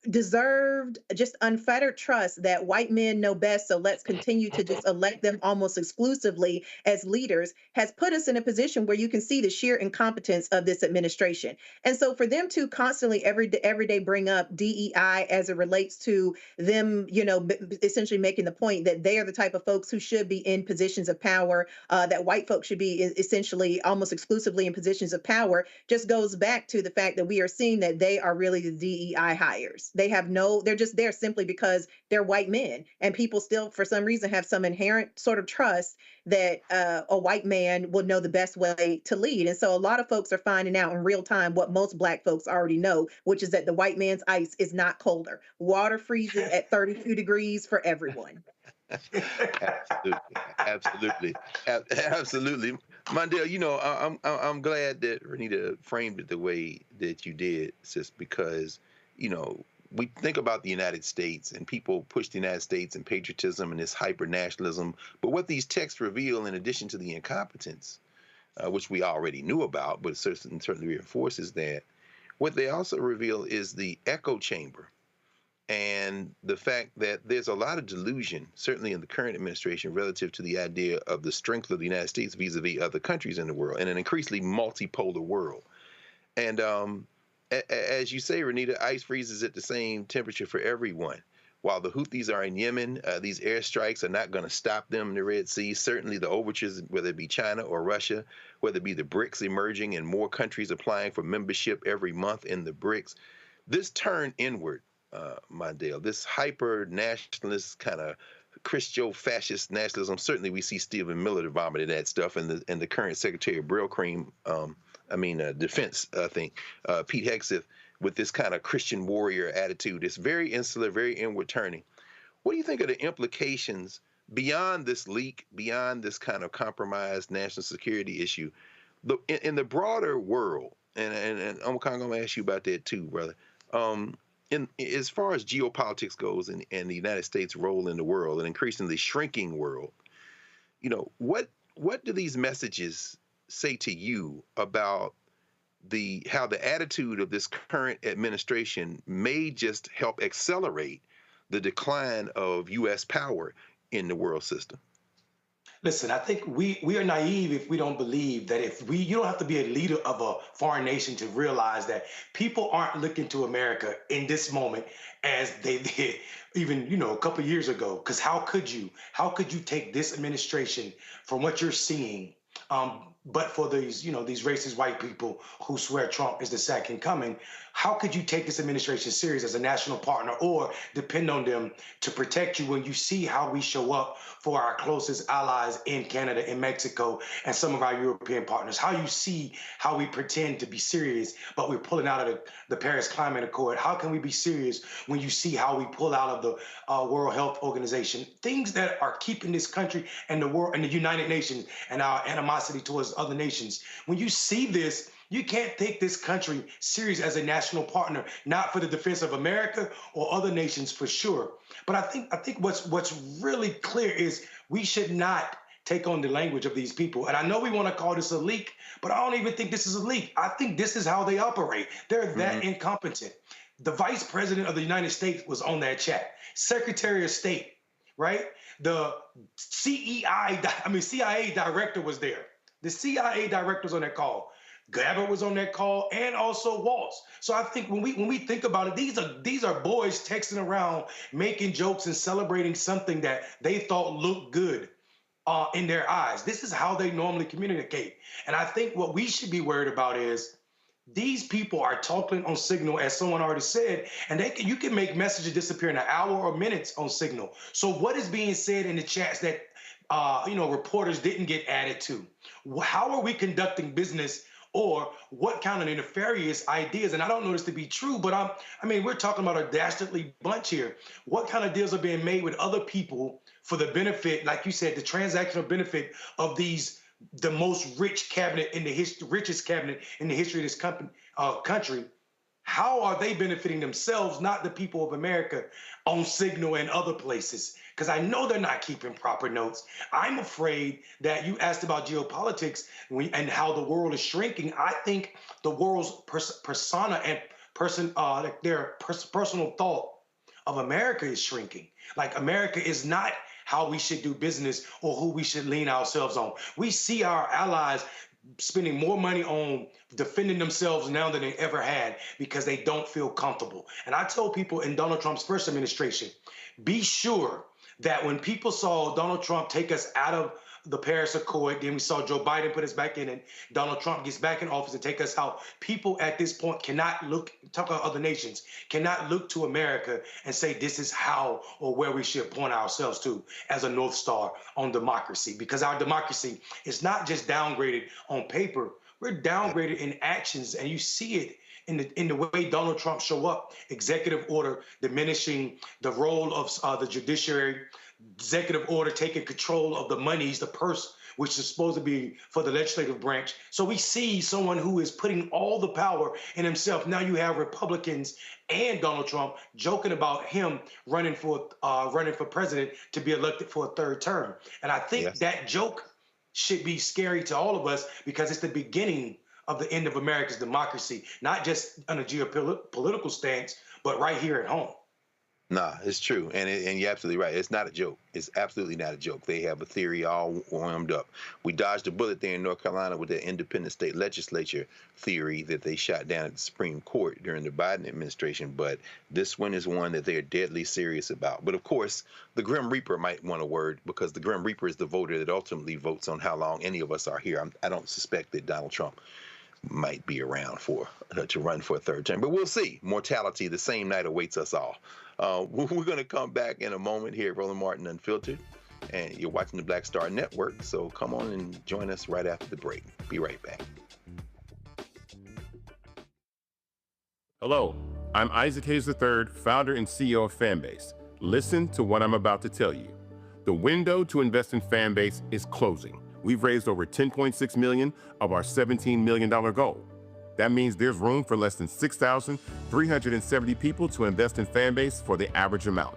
undeserved, just unfettered trust that white men know best, so let's continue to just elect them almost exclusively as leaders, has put us in a position where you can see the sheer incompetence of this administration. And so for them to constantly every day bring up DEI as it relates to them, you know, essentially making the point that they are the type of folks who should be in positions of power, that white folks should be essentially almost exclusively in positions of power, just goes back to the fact that we are seeing that they are really the DEI hires. They're just there simply because they're white men, and people still, for some reason, have some inherent sort of trust that a white man will know the best way to lead. And so a lot of folks are finding out in real time what most Black folks already know, which is that the white man's ice is not colder. Water freezes at 32 degrees for everyone. Absolutely. Mondale, you know, I'm glad that Renita framed it the way that you did, sis, because, you know, we think about the United States and people push the United States and patriotism and this hyper nationalism. But what these texts reveal, in addition to the incompetence, which we already knew about, but certainly reinforces that, what they also reveal is the echo chamber and the fact that there's a lot of delusion, certainly in the current administration, relative to the idea of the strength of the United States vis-a-vis other countries in the world, in an increasingly multipolar world. And as you say, Renita, ice freezes at the same temperature for everyone. While the Houthis are in Yemen, these airstrikes are not going to stop them in the Red Sea. Certainly the overtures, whether it be China or Russia, whether it be the BRICS emerging and more countries applying for membership every month in the BRICS, this turn inward, Mondale, this hyper-nationalist kind of Christo-fascist nationalism. Certainly we see Stephen Miller vomiting that stuff, and the current Secretary of Defense, I think, Pete Hegseth, with this kind of Christian warrior attitude. It's very insular, very inward turning. What do you think of the implications beyond this leak, beyond this kind of compromised national security issue, in the broader world? And I'm going to ask you about that too, brother. As far as geopolitics goes and the United States' role in the world, an increasingly shrinking world, you know, what do these messages say to you about how the attitude of this current administration may just help accelerate the decline of U.S. power in the world system? Listen, I think we are naive if we don't believe that you don't have to be a leader of a foreign nation to realize that people aren't looking to America in this moment as they did even, you know, a couple of years ago. Because how could you take this administration from what you're seeing, but for these, you know, these racist white people who swear Trump is the second coming? How could you take this administration serious as a national partner or depend on them to protect you when you see how we show up for our closest allies in Canada and Mexico and some of our European partners? How you see how we pretend to be serious, but we're pulling out of the Paris Climate Accord? How can we be serious when you see how we pull out of the World Health Organization? Things that are keeping this country and the world and the United Nations and our animosity towards other nations. When you see this, you can't take this country serious as a national partner, not for the defense of America or other nations for sure. But I think what's really clear is we should not take on the language of these people. And I know we want to call this a leak, but I don't even think this is a leak. I think this is how they operate. They're that incompetent. The Vice President of the United States was on that chat. Secretary of State, right? The CIA director was there. The CIA director was on that call. Gabbard was on that call, and also Waltz. So I think when we think about it, these are boys texting around, making jokes and celebrating something that they thought looked good in their eyes. This is how they normally communicate. And I think what we should be worried about is these people are talking on Signal, as someone already said, and you can make messages disappear in an hour or minutes on Signal. So what is being said in the chats that reporters didn't get added to? How are we conducting business? Or what kind of nefarious ideas, and I don't know this to be true, but we're talking about a dastardly bunch here. What kind of deals are being made with other people for the benefit, like you said, the transactional benefit of the most rich cabinet in the richest cabinet in the history of this country? How are they benefiting themselves, not the people of America, on Signal and other places? Because I know they're not keeping proper notes. I'm afraid that you asked about geopolitics and how the world is shrinking. I think the world's persona and their personal thought of America is shrinking. Like America is not how we should do business or who we should lean ourselves on. We see our allies spending more money on defending themselves now than they ever had because they don't feel comfortable. And I told people in Donald Trump's first administration, be sure that when people saw Donald Trump take us out of the Paris Accord, then we saw Joe Biden put us back in, and Donald Trump gets back in office and take us out. People at this point cannot talk about other nations, cannot look to America and say this is how or where we should point ourselves to as a North Star on democracy. Because our democracy is not just downgraded on paper, we're downgraded in actions, and you see it in the way Donald Trump show up, executive order diminishing the role of the judiciary, executive order taking control of the monies, the purse, which is supposed to be for the legislative branch. So we see someone who is putting all the power in himself. Now you have Republicans and Donald Trump joking about him running for president to be elected for a third term. And I think that joke should be scary to all of us because it's the beginning of the end of America's democracy, not just on a geopolitical stance, but right here at home. Nah, it's true. And you're absolutely right. It's not a joke. It's absolutely not a joke. They have a theory all warmed up. We dodged a bullet there in North Carolina with the independent state legislature theory that they shot down at the Supreme Court during the Biden administration. But this one is one that they're deadly serious about. But of course, the Grim Reaper might want a word because the Grim Reaper is the voter that ultimately votes on how long any of us are here. I don't suspect that Donald Trump might be around to run for a third term. But we'll see. Mortality the same night awaits us all. We're going to come back in a moment here at Roland Martin Unfiltered, and you're watching the Black Star Network, so come on and join us right after the break. Be right back. Hello, I'm Isaac Hayes III, founder and CEO of Fanbase. Listen to what I'm about to tell you. The window to invest in Fanbase is closing. We've raised over $10.6 million of our $17 million goal. That means there's room for less than 6,370 people to invest in Fanbase for the average amount.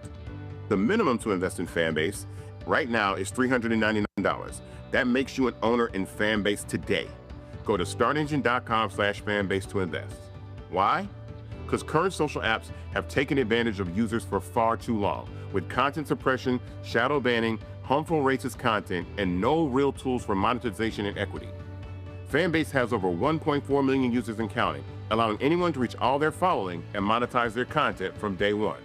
The minimum to invest in Fanbase right now is $399. That makes you an owner in Fanbase today. Go to startengine.com/fanbase to invest. Why? Because current social apps have taken advantage of users for far too long, with content suppression, shadow banning, harmful racist content, and no real tools for monetization and equity. Fanbase has over 1.4 million users and counting, allowing anyone to reach all their following and monetize their content from day one.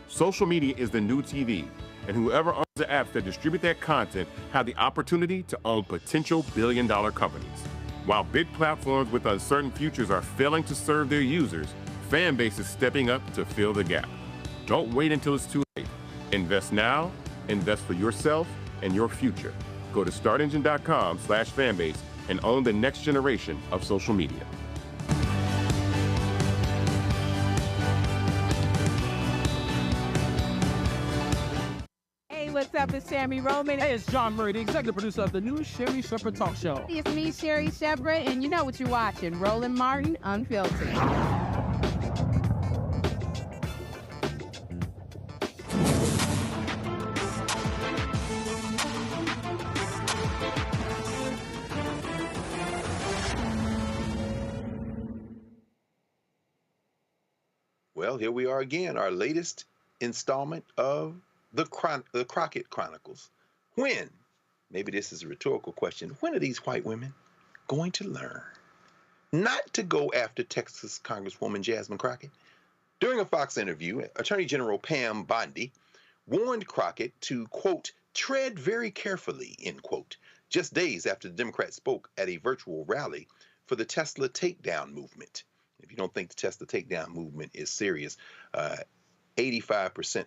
Social media is the new TV, and whoever owns the apps that distribute that content have the opportunity to own potential billion-dollar companies. While big platforms with uncertain futures are failing to serve their users, Fanbase is stepping up to fill the gap. Don't wait until it's too late. Invest now, invest for yourself and your future. Go to startengine.com/fanbase and own the next generation of social media. Hey, what's up? It's Sammy Roman. Hey, it's John Murray, the executive producer of the new Sherry Shepherd Talk Show. It's me, Sherry Shepherd, and you know what you're watching, Roland Martin Unfiltered. Well, here we are again, our latest installment of the Crockett Chronicles. When? Maybe this is a rhetorical question. When are these white women going to learn not to go after Texas Congresswoman Jasmine Crockett? During a Fox interview, Attorney General Pam Bondi warned Crockett to, quote, tread very carefully, end quote, just days after the Democrat spoke at a virtual rally for the Tesla takedown movement. If you don't think the Tesla takedown movement is serious, 85%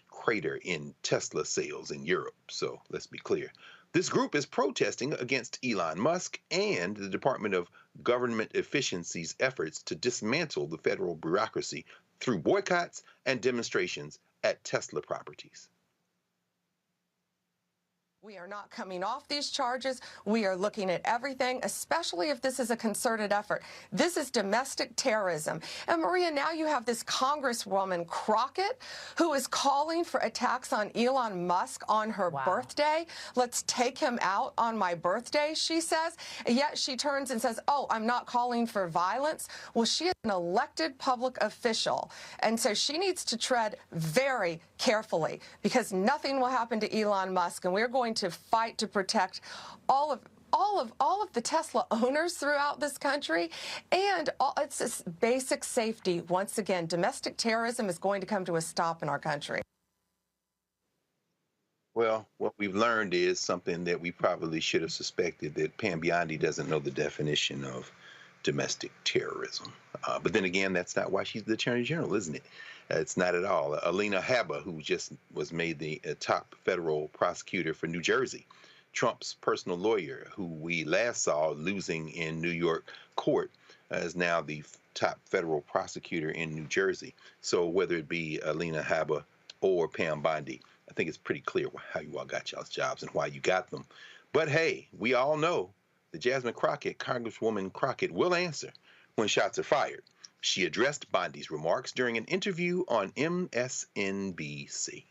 crater in Tesla sales in Europe. So let's be clear. This group is protesting against Elon Musk and the Department of Government Efficiency's efforts to dismantle the federal bureaucracy through boycotts and demonstrations at Tesla properties. We are not coming off these charges. We are looking at everything, especially if this is a concerted effort. This is domestic terrorism. And Maria, now you have this Congresswoman Crockett who is calling for attacks on Elon Musk on her birthday. Let's take him out on my birthday, she says. And yet she turns and says, oh, I'm not calling for violence. Well, she is an elected public official. And so she needs to tread very carefully because nothing will happen to Elon Musk. And we're going to fight to protect all of the Tesla owners throughout this country, and it's this basic safety. Once again, domestic terrorism is going to come to a stop in our country. Well, what we've learned is something that we probably should have suspected, that Pam Bondi doesn't know the definition of domestic terrorism. But then again, that's not why she's the Attorney General, isn't it? It's not at all. Alina Habba, who just was made the top federal prosecutor for New Jersey, Trump's personal lawyer, who we last saw losing in New York court, is now the top federal prosecutor in New Jersey. So whether it be Alina Habba or Pam Bondi, I think it's pretty clear how you all got y'all's jobs and why you got them. But hey, we all know that Jasmine Crockett, Congresswoman Crockett, will answer when shots are fired. She addressed Bondi's remarks during an interview on MSNBC.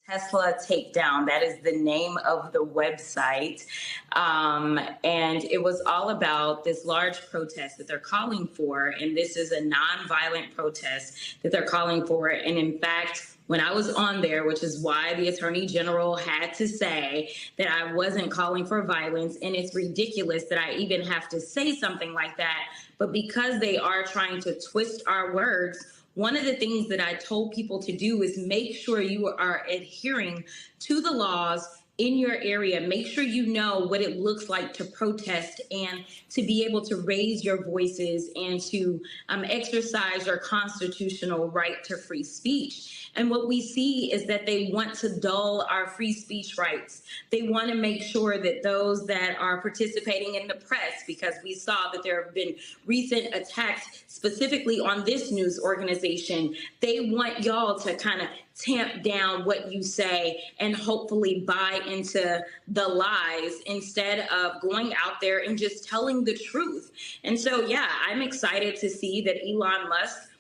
Tesla Takedown. That is the name of the website. And it was all about this large protest that they're calling for. And this is a nonviolent protest that they're calling for. And in fact, when I was on there, which is why the Attorney General had to say that I wasn't calling for violence, and it's ridiculous that I even have to say something like that. But because they are trying to twist our words, one of the things that I told people to do is make sure you are adhering to the laws in your area. Make sure you know what it looks like to protest and to be able to raise your voices and to exercise your constitutional right to free speech. And what we see is that they want to dull our free speech rights. They want to make sure that those that are participating in the press, because we saw that there have been recent attacks specifically on this news organization, they want y'all to kind of tamp down what you say and hopefully buy into the lies instead of going out there and just telling the truth. And so, yeah, I'm excited to see that Elon Musk,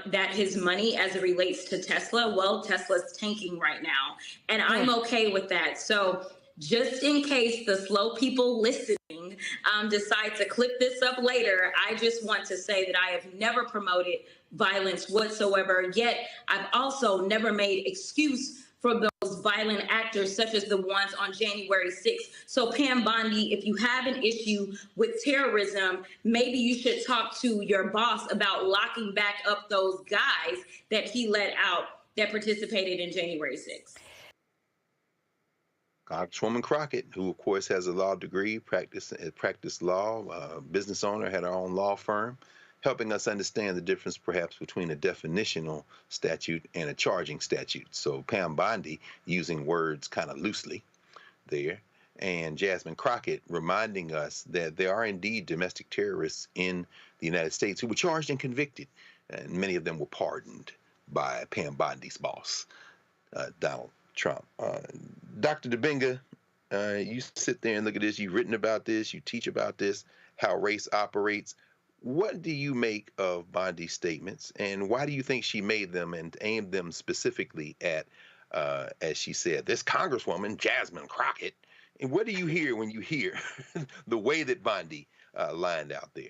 that his money as it relates to Tesla, well, Tesla's tanking right now. And I'm okay with that. So just in case the slow people listening decide to clip this up later, I just want to say that I have never promoted violence whatsoever, yet I've also never made excuse for those violent actors such as the ones on January 6th. So Pam Bondi, if you have an issue with terrorism, maybe you should talk to your boss about locking back up those guys that he let out that participated in January 6th. Congresswoman Crockett, who of course has a law degree, practiced law, business owner, had her own law firm, helping us understand the difference perhaps between a definitional statute and a charging statute. So Pam Bondi using words kind of loosely there, and Jasmine Crockett reminding us that there are indeed domestic terrorists in the United States who were charged and convicted, and many of them were pardoned by Pam Bondi's boss, Donald Trump. Dr. Dibinga, you sit there and look at this, you've written about this, you teach about this, how race operates. What do you make of Bondi's statements, and why do you think she made them and aimed them specifically at, as she said, this Congresswoman, Jasmine Crockett? And what do you hear when you hear the way that Bondi lined out there?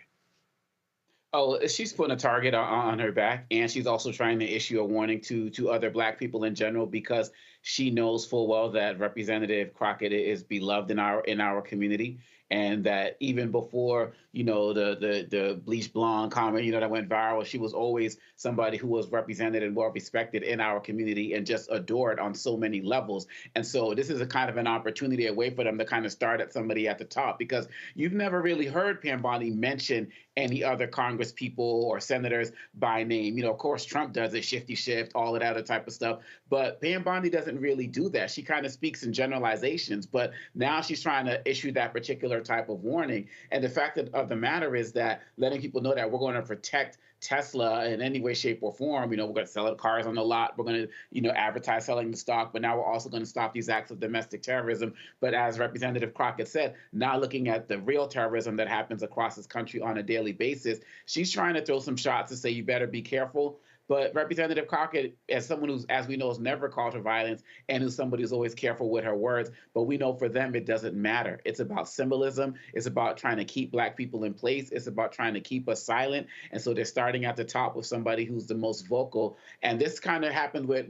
Oh, she's putting a target on her back, and she's also trying to issue a warning to other Black people in general, because she knows full well that Representative Crockett is beloved in our community, and that even before, you know, the bleach blonde comment, you know, that went viral, she was always somebody who was represented and well respected in our community and just adored on so many levels. And so this is a kind of an opportunity, a way for them to kind of start at somebody at the top, because you've never really heard Pam Bondi mention any other Congress people or senators by name. You know, of course, Trump does it, shifty shift, all of that other type of stuff. But Pam Bondi doesn't really do that. She kind of speaks in generalizations, but now she's trying to issue that particular type of warning. And the fact of the matter is that letting people know that we're going to protect Tesla in any way, shape, or form. You know, we're going to sell cars on the lot. We're going to, you know, advertise selling the stock. But now we're also going to stop these acts of domestic terrorism. But as Representative Crockett said, now looking at the real terrorism that happens across this country on a daily basis, she's trying to throw some shots to say you better be careful. But Representative Crockett, as someone who's, as we know, has never called for violence and who's somebody who's always careful with her words, but we know for them it doesn't matter. It's about symbolism. It's about trying to keep Black people in place. It's about trying to keep us silent. And so they're starting at the top with somebody who's the most vocal. And this kind of happened with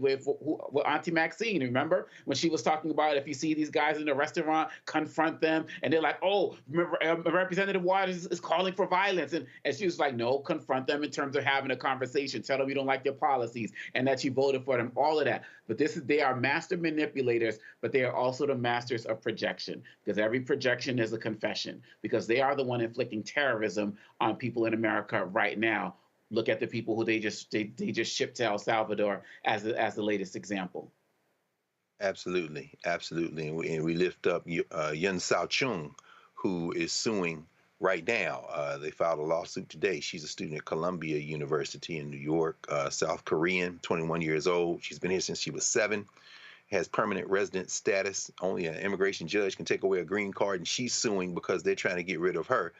Auntie Maxine. Remember when she was talking about if you see these guys in the restaurant, confront them. And they're like, oh, Representative Waters is calling for violence. And she was like, no, confront them in terms of having a conversation. Tell them you don't like their policies and that you voted for them, all of that. But they are master manipulators, but they are also the masters of projection, because every projection is a confession, because they are the one inflicting terrorism on people in America right now. Look at the people who they just shipped to El Salvador as the latest example. Absolutely, absolutely. And we lift up Yun Sao Chung, who is suing right now. They filed a lawsuit today. She's a student at Columbia University in New York, South Korean, 21 years old. She's been here since she was 7, has permanent resident status. Only an immigration judge can take away a green card, and she's suing because they're trying to get rid of her.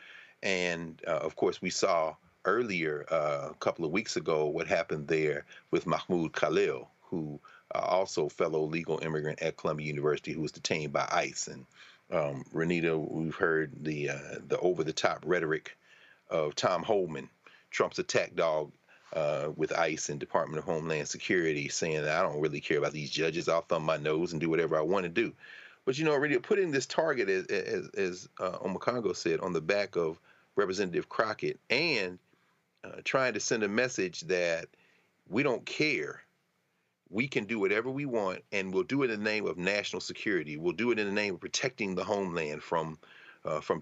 And of course, we saw earlier, a couple of weeks ago, what happened there with Mahmoud Khalil, who also fellow legal immigrant at Columbia University, who was detained by ICE. And Renita, we've heard the over-the-top rhetoric of Tom Homan, Trump's attack dog with ICE and Department of Homeland Security, saying that I don't really care about these judges. I'll thumb my nose and do whatever I want to do. But, you know, Renita, putting this target, as Omokongo said, on the back of Representative Crockett and trying to send a message that we don't care. We can do whatever we want, and we'll do it in the name of national security. We'll do it in the name of protecting the homeland from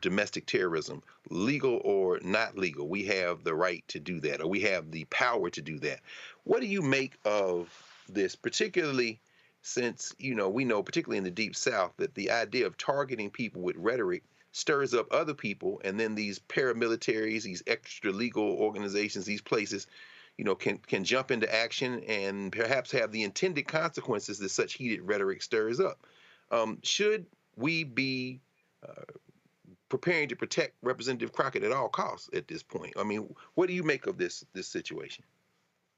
domestic terrorism, legal or not legal. We have the right to do that, or we have the power to do that. What do you make of this, particularly since, you know, we know, particularly in the Deep South, that the idea of targeting people with rhetoric stirs up other people, and then these paramilitaries, these extra legal organizations, these places, you know, can jump into action and perhaps have the intended consequences that such heated rhetoric stirs up. Should we be preparing to protect Representative Crockett at all costs at this point? I mean, what do you make of this situation?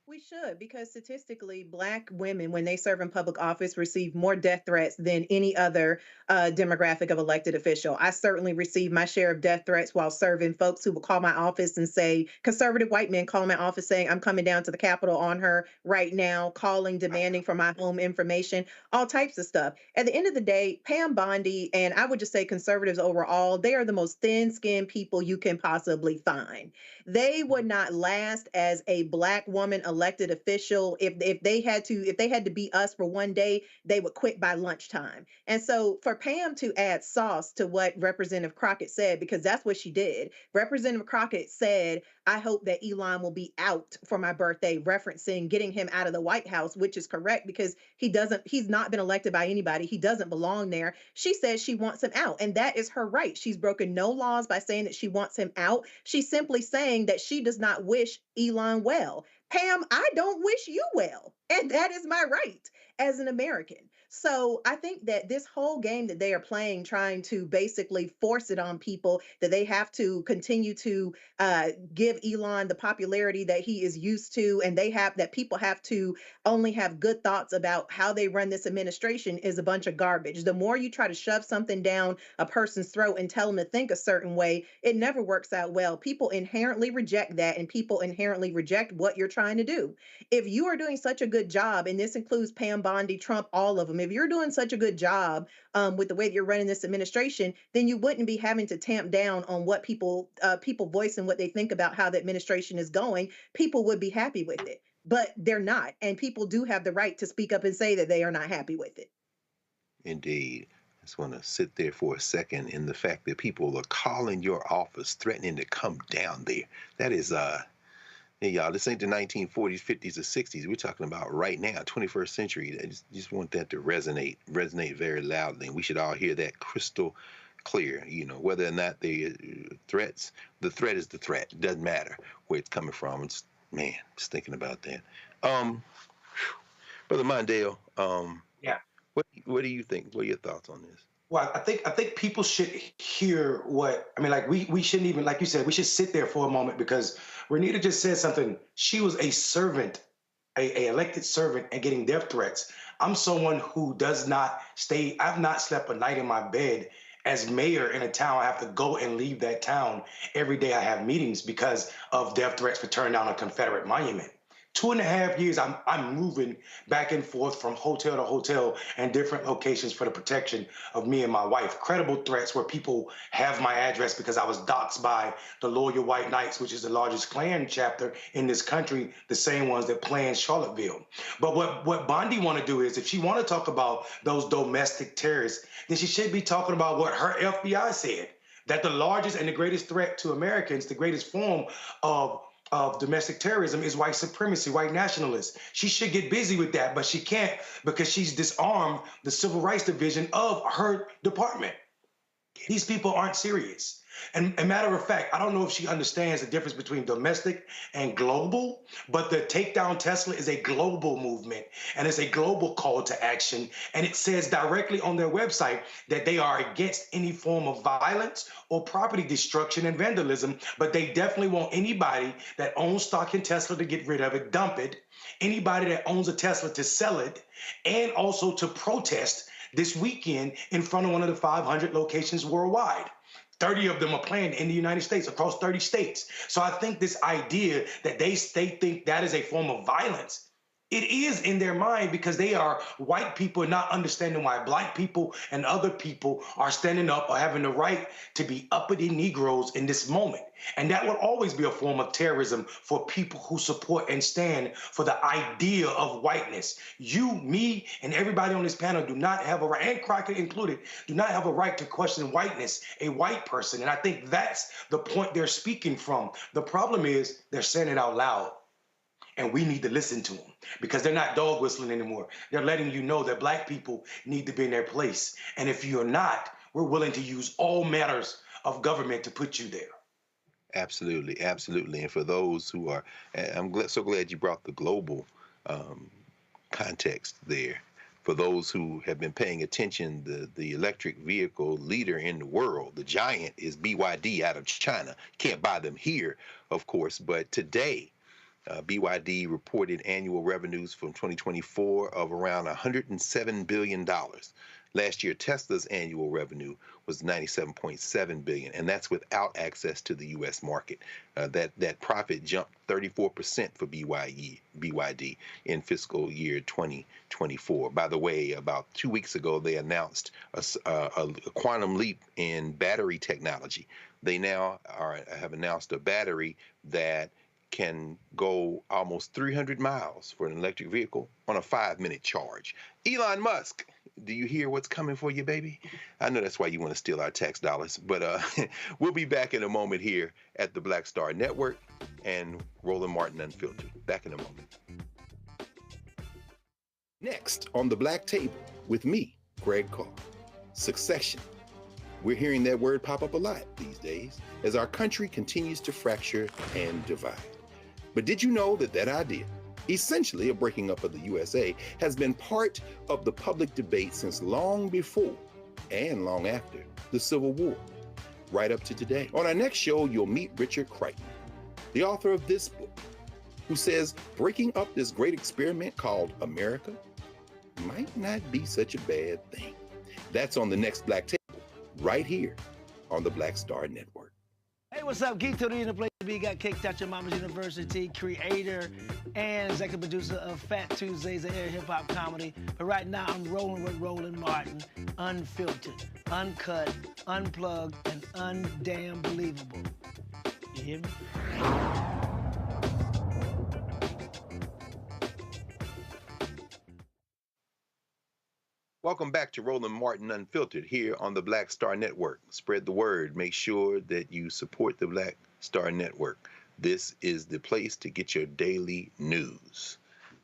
We should, because statistically, Black women, when they serve in public office, receive more death threats than any other demographic of elected official. I certainly received my share of death threats while serving. Folks who will call my office and say, conservative white men call my office saying, I'm coming down to the Capitol on her right now, calling, demanding for my home information, all types of stuff. At the end of the day, Pam Bondi, and I would just say conservatives overall, they are the most thin-skinned people you can possibly find. They would not last as a Black woman elected official. If they had to be us for one day, they would quit by lunchtime. And so for Pam to add sauce to what Representative Crockett said, because that's what she did. Representative Crockett said, I hope that Elon will be out for my birthday, referencing getting him out of the White House, which is correct because he's not been elected by anybody. He doesn't belong there. She says she wants him out, and that is her right. She's broken no laws by saying that she wants him out. She's simply saying that she does not wish Elon well. Pam, I don't wish you well, and that is my right as an American. So I think that this whole game that they are playing, trying to basically force it on people that they have to continue to give Elon the popularity that he is used to, and that people have to only have good thoughts about how they run this administration, is a bunch of garbage. The more you try to shove something down a person's throat and tell them to think a certain way, it never works out well. People inherently reject that, and people inherently reject what you're trying to do. If you are doing such a good job, and this includes Pam Bondi, Trump, all of them, if you're doing such a good job with the way that you're running this administration, then you wouldn't be having to tamp down on what people voice and what they think about how the administration is going. People would be happy with it, but they're not. And people do have the right to speak up and say that they are not happy with it. Indeed. I just want to sit there for a second in the fact that people are calling your office, threatening to come down there. That is, hey, y'all, this ain't the 1940s, 50s, or 60s. We're talking about right now, 21st century. I just want that to resonate very loudly. And we should all hear that crystal clear, you know, whether or not the threats, the threat is the threat. It doesn't matter where it's coming from. It's, man, just thinking about that. Brother Mondale, yeah. What do you think? What are your thoughts on this? Well, I think people should hear what, I mean, like we shouldn't even, like you said, we should sit there for a moment, because Renita just said something. She was a servant, a elected servant, and getting death threats. I'm someone who does not stay, I've not slept a night in my bed as mayor in a town. I have to go and leave that town every day. I have meetings because of death threats for tearing down a Confederate monument. 2.5 years, I'm moving back and forth from hotel to hotel and different locations for the protection of me and my wife. Credible threats where people have my address because I was doxxed by the Loyal White Knights, which is the largest Klan chapter in this country, the same ones that planned Charlottesville. But what Bondi want to do is, if she want to talk about those domestic terrorists, then she should be talking about what her FBI said, that the largest and the greatest threat to Americans, the greatest form of domestic terrorism is white supremacy, white nationalists. She should get busy with that, but she can't because she's disarmed the Civil Rights Division of her department. These people aren't serious. And a matter of fact, I don't know if she understands the difference between domestic and global, but the Take Down Tesla is a global movement and it's a global call to action. And it says directly on their website that they are against any form of violence or property destruction and vandalism, but they definitely want anybody that owns stock in Tesla to get rid of it, dump it, anybody that owns a Tesla to sell it, and also to protest this weekend in front of one of the 500 locations worldwide. 30 of them are planned in the United States, across 30 states. So I think this idea that they think that is a form of violence, it is in their mind because they are white people not understanding why black people and other people are standing up or having the right to be uppity Negroes in this moment. And that will always be a form of terrorism for people who support and stand for the idea of whiteness. You, me, and everybody on this panel do not have a right, and Crockett included, do not have a right to question whiteness, a white person. And I think that's the point they're speaking from. The problem is they're saying it out loud. And we need to listen to them because they're not dog whistling anymore. They're letting you know that black people need to be in their place. And if you're not, we're willing to use all matters of government to put you there. Absolutely, absolutely. And for those who are, so glad you brought the global context there. For those who have been paying attention, the electric vehicle leader in the world, the giant, is BYD out of China. Can't buy them here, of course, but today, BYD reported annual revenues from 2024 of around $107 billion. Last year, Tesla's annual revenue was $97.7 billion, and that's without access to the U.S. market. That profit jumped 34% for BYD in fiscal year 2024. By the way, about 2 weeks ago, they announced a quantum leap in battery technology. They now have announced a battery that can go almost 300 miles for an electric vehicle on a 5-minute charge. Elon Musk, do you hear what's coming for you, baby? I know that's why you want to steal our tax dollars, but we'll be back in a moment here at the Black Star Network and Roland Martin Unfiltered. Back in a moment. Next on the Black Table with me, Greg Carr. Succession. We're hearing that word pop up a lot these days as our country continues to fracture and divide. But did you know that idea, essentially a breaking up of the USA, has been part of the public debate since long before and long after the Civil War, right up to today? On our next show, you'll meet Richard Crichton, the author of this book, who says breaking up this great experiment called America might not be such a bad thing. That's on the next Black Table, right here on the Black Star Network. Hey, what's up? Geek Tony in the place to be. Got kicked out your mama's university, creator and executive producer of Fat Tuesdays, an air hip-hop comedy. But right now, I'm rolling with Roland Martin, unfiltered, uncut, unplugged, and undamn believable. You hear me? Welcome back to Roland Martin Unfiltered here on the Black Star Network. Spread the word. Make sure that you support the Black Star Network. This is the place to get your daily news.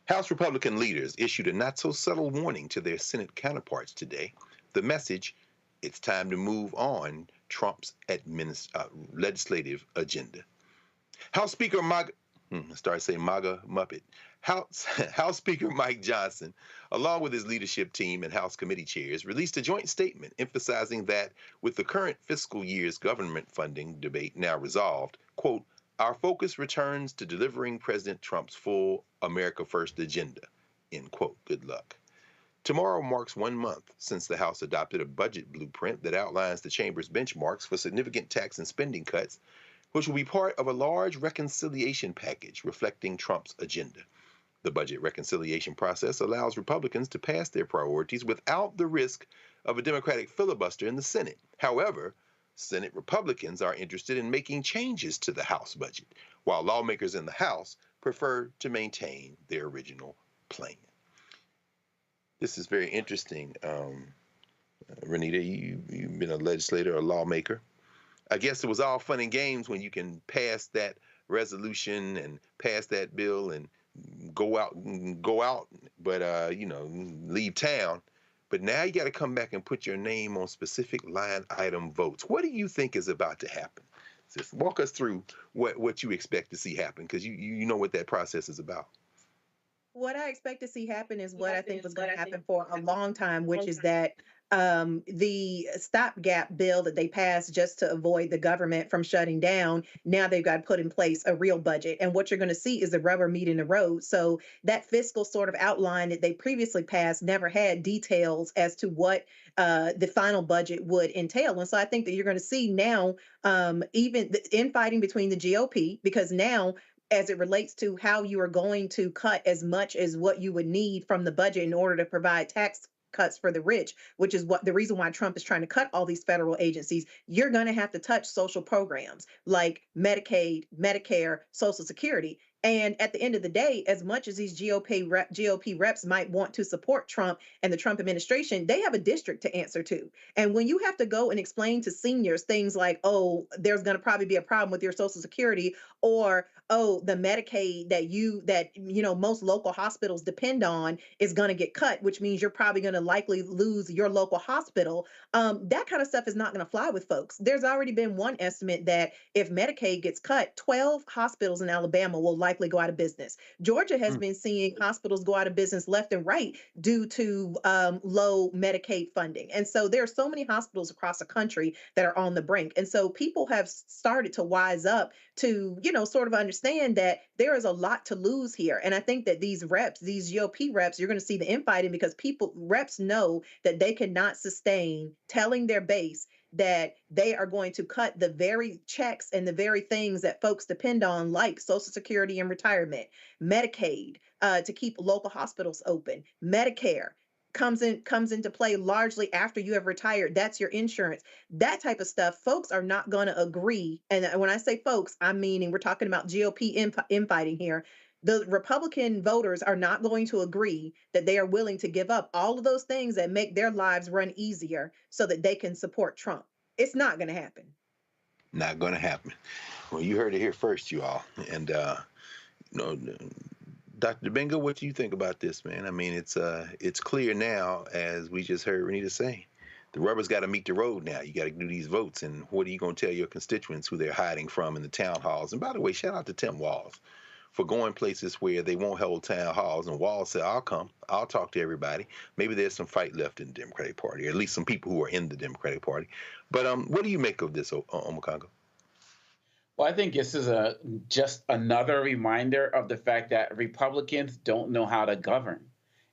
House Republican leaders issued a not-so-subtle warning to their Senate counterparts today. The message, it's time to move on Trump's legislative agenda. House Speaker MAGA Muppet. House Speaker Mike Johnson, along with his leadership team and House committee chairs, released a joint statement emphasizing that with the current fiscal year's government funding debate now resolved, quote, our focus returns to delivering President Trump's full America First agenda, end quote. Good luck. Tomorrow marks 1 month since the House adopted a budget blueprint that outlines the chamber's benchmarks for significant tax and spending cuts, which will be part of a large reconciliation package reflecting Trump's agenda. The budget reconciliation process allows Republicans to pass their priorities without the risk of a Democratic filibuster in the Senate. However, Senate Republicans are interested in making changes to the House budget, while lawmakers in the House prefer to maintain their original plan. This is very interesting. Renita, you've been a legislator, a lawmaker. I guess it was all fun and games when you can pass that resolution and pass that bill and go out, but leave town. but now you got to come back and put your name on specific line item votes. What do you think is about to happen? Just walk us through what you expect to see happen, because you know what that process is about. What I expect to see happen is what I think was going to happen for a long time, which is that the stopgap bill that they passed just to avoid the government from shutting down, now they've got to put in place a real budget. And what you're going to see is the rubber meeting the road. So that fiscal sort of outline that they previously passed never had details as to what the final budget would entail. And so I think that you're going to see now even the infighting between the GOP, because now as it relates to how you are going to cut as much as what you would need from the budget in order to provide tax cuts for the rich, which is what the reason why Trump is trying to cut all these federal agencies. You're going to have to touch social programs like Medicaid, Medicare, Social Security. And at the end of the day, as much as these GOP reps might want to support Trump and the Trump administration, they have a district to answer to. And when you have to go and explain to seniors things like, oh, there's going to probably be a problem with your Social Security, or oh, the Medicaid that most local hospitals depend on is going to get cut, which means you're probably going to likely lose your local hospital. That kind of stuff is not going to fly with folks. There's already been one estimate that if Medicaid gets cut, 12 hospitals in Alabama will likely go out of business. Georgia has been seeing hospitals go out of business left and right due to low Medicaid funding. And so there are so many hospitals across the country that are on the brink. And so people have started to wise up to, sort of understand that there is a lot to lose here. And I think that these GOP reps, you're going to see the infighting because reps know that they cannot sustain telling their base that they are going to cut the very checks and the very things that folks depend on, like Social Security and retirement, Medicaid, to keep local hospitals open, Medicare comes into play largely after you have retired. That's your insurance. That type of stuff, folks are not going to agree. And when I say folks, I'm meaning we're talking about GOP infighting here. The Republican voters are not going to agree that they are willing to give up all of those things that make their lives run easier so that they can support Trump. It's not going to happen. Not going to happen. Well, you heard it here first, you all. And, Dr. Domingo, what do you think about this, man? I mean, it's clear now, as we just heard Renita say, the rubber's got to meet the road now. You got to do these votes. And what are you going to tell your constituents who they're hiding from in the town halls? And by the way, shout out to Tim Walz for going places where they won't hold town halls. And Walz said, I'll come. I'll talk to everybody. Maybe there's some fight left in the Democratic Party, or at least some people who are in the Democratic Party. But what do you make of this, Omokongo? Well, I think this is just another reminder of the fact that Republicans don't know how to govern.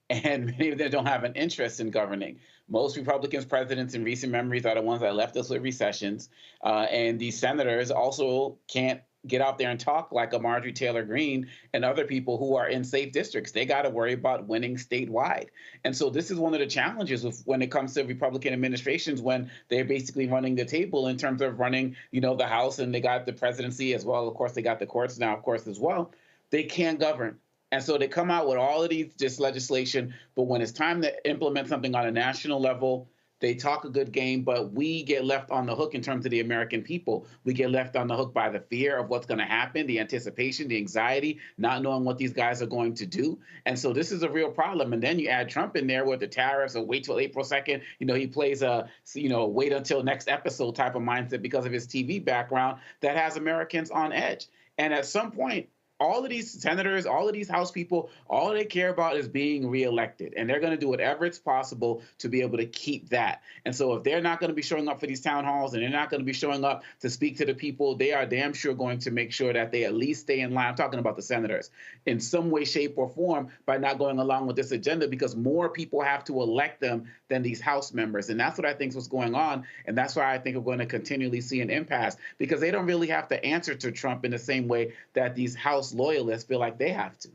And many of them don't have an interest in governing. Most Republican presidents in recent memories are the ones that left us with recessions. And these senators also can't get out there and talk like a Marjorie Taylor Greene and other people who are in safe districts. They got to worry about winning statewide. And so this is one of the challenges when it comes to Republican administrations, when they're basically running the table in terms of running, the House, and they got the presidency as well. Of course, they got the courts now, of course, as well. They can't govern. And so they come out with all of this legislation, but when it's time to implement something on a national level, they talk a good game, but we get left on the hook in terms of the American people. We get left on the hook by the fear of what's going to happen, the anticipation, the anxiety, not knowing what these guys are going to do. And so this is a real problem. And then you add Trump in there with the tariffs, or wait till April 2nd. He plays a, wait until next episode type of mindset because of his TV background that has Americans on edge. And at some point, all of these senators, all of these House people, all they care about is being reelected. And they're going to do whatever it's possible to be able to keep that. And so if they're not going to be showing up for these town halls and they're not going to be showing up to speak to the people, they are damn sure going to make sure that they at least stay in line. I'm talking about the senators in some way, shape, or form by not going along with this agenda, because more people have to elect them than these House members. And that's what I think is what's going on. And that's why I think we're going to continually see an impasse, because they don't really have to answer to Trump in the same way that these House loyalists feel like they have to.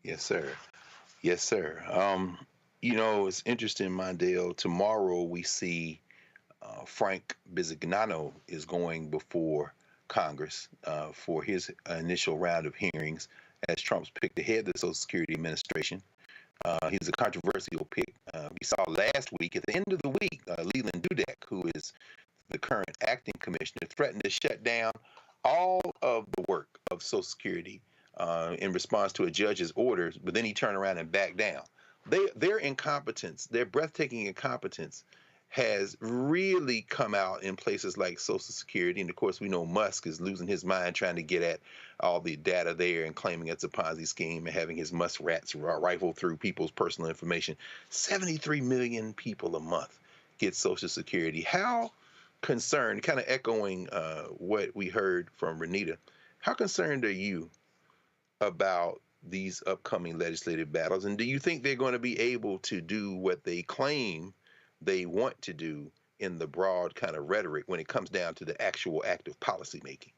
Yes, sir. Yes, sir. It's interesting, Mondale. Tomorrow we see Frank Bisignano is going before Congress for his initial round of hearings as Trump's picked to head the Social Security Administration. He's a controversial pick. We saw last week, at the end of the week, Leland Dudek, who is the current acting commissioner, threatened to shut down all of the work of Social Security in response to a judge's orders, but then he turned around and backed down. their incompetence, their breathtaking incompetence, has really come out in places like Social Security. And of course, we know Musk is losing his mind trying to get at all the data there and claiming it's a Ponzi scheme and having his musk rats rifle through people's personal information. 73 million people a month get Social Security. How concerned, kind of echoing what we heard from Renita, how concerned are you about these upcoming legislative battles? And do you think they're going to be able to do what they claim they want to do in the broad kind of rhetoric when it comes down to the actual act of policymaking?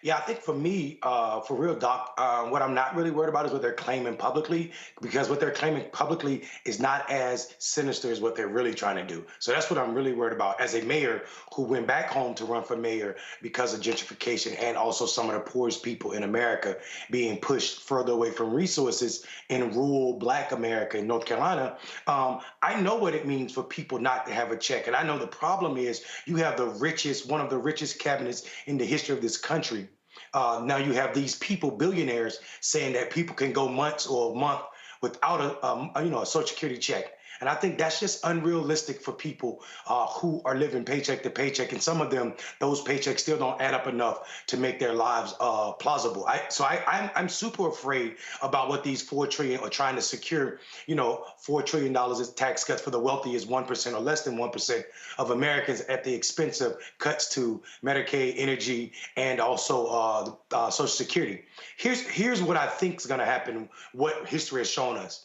Yeah, I think for me, for real, Doc, what I'm not really worried about is what they're claiming publicly, because what they're claiming publicly is not as sinister as what they're really trying to do. So that's what I'm really worried about. As a mayor who went back home to run for mayor because of gentrification and also some of the poorest people in America being pushed further away from resources in rural Black America in North Carolina, I know what it means for people not to have a check. And I know the problem is you have the richest, one of the richest cabinets in the history of this country. Now you have these people, billionaires, saying that people can go months or a month without a Social Security check. And I think that's just unrealistic for people who are living paycheck to paycheck. And some of them, those paychecks still don't add up enough to make their lives plausible. I'm super afraid about what these $4 trillion are trying to secure. $4 trillion is tax cuts for the wealthiest 1% or less than 1% of Americans at the expense of cuts to Medicaid, energy, and also Social Security. Here's what I think is going to happen, what history has shown us.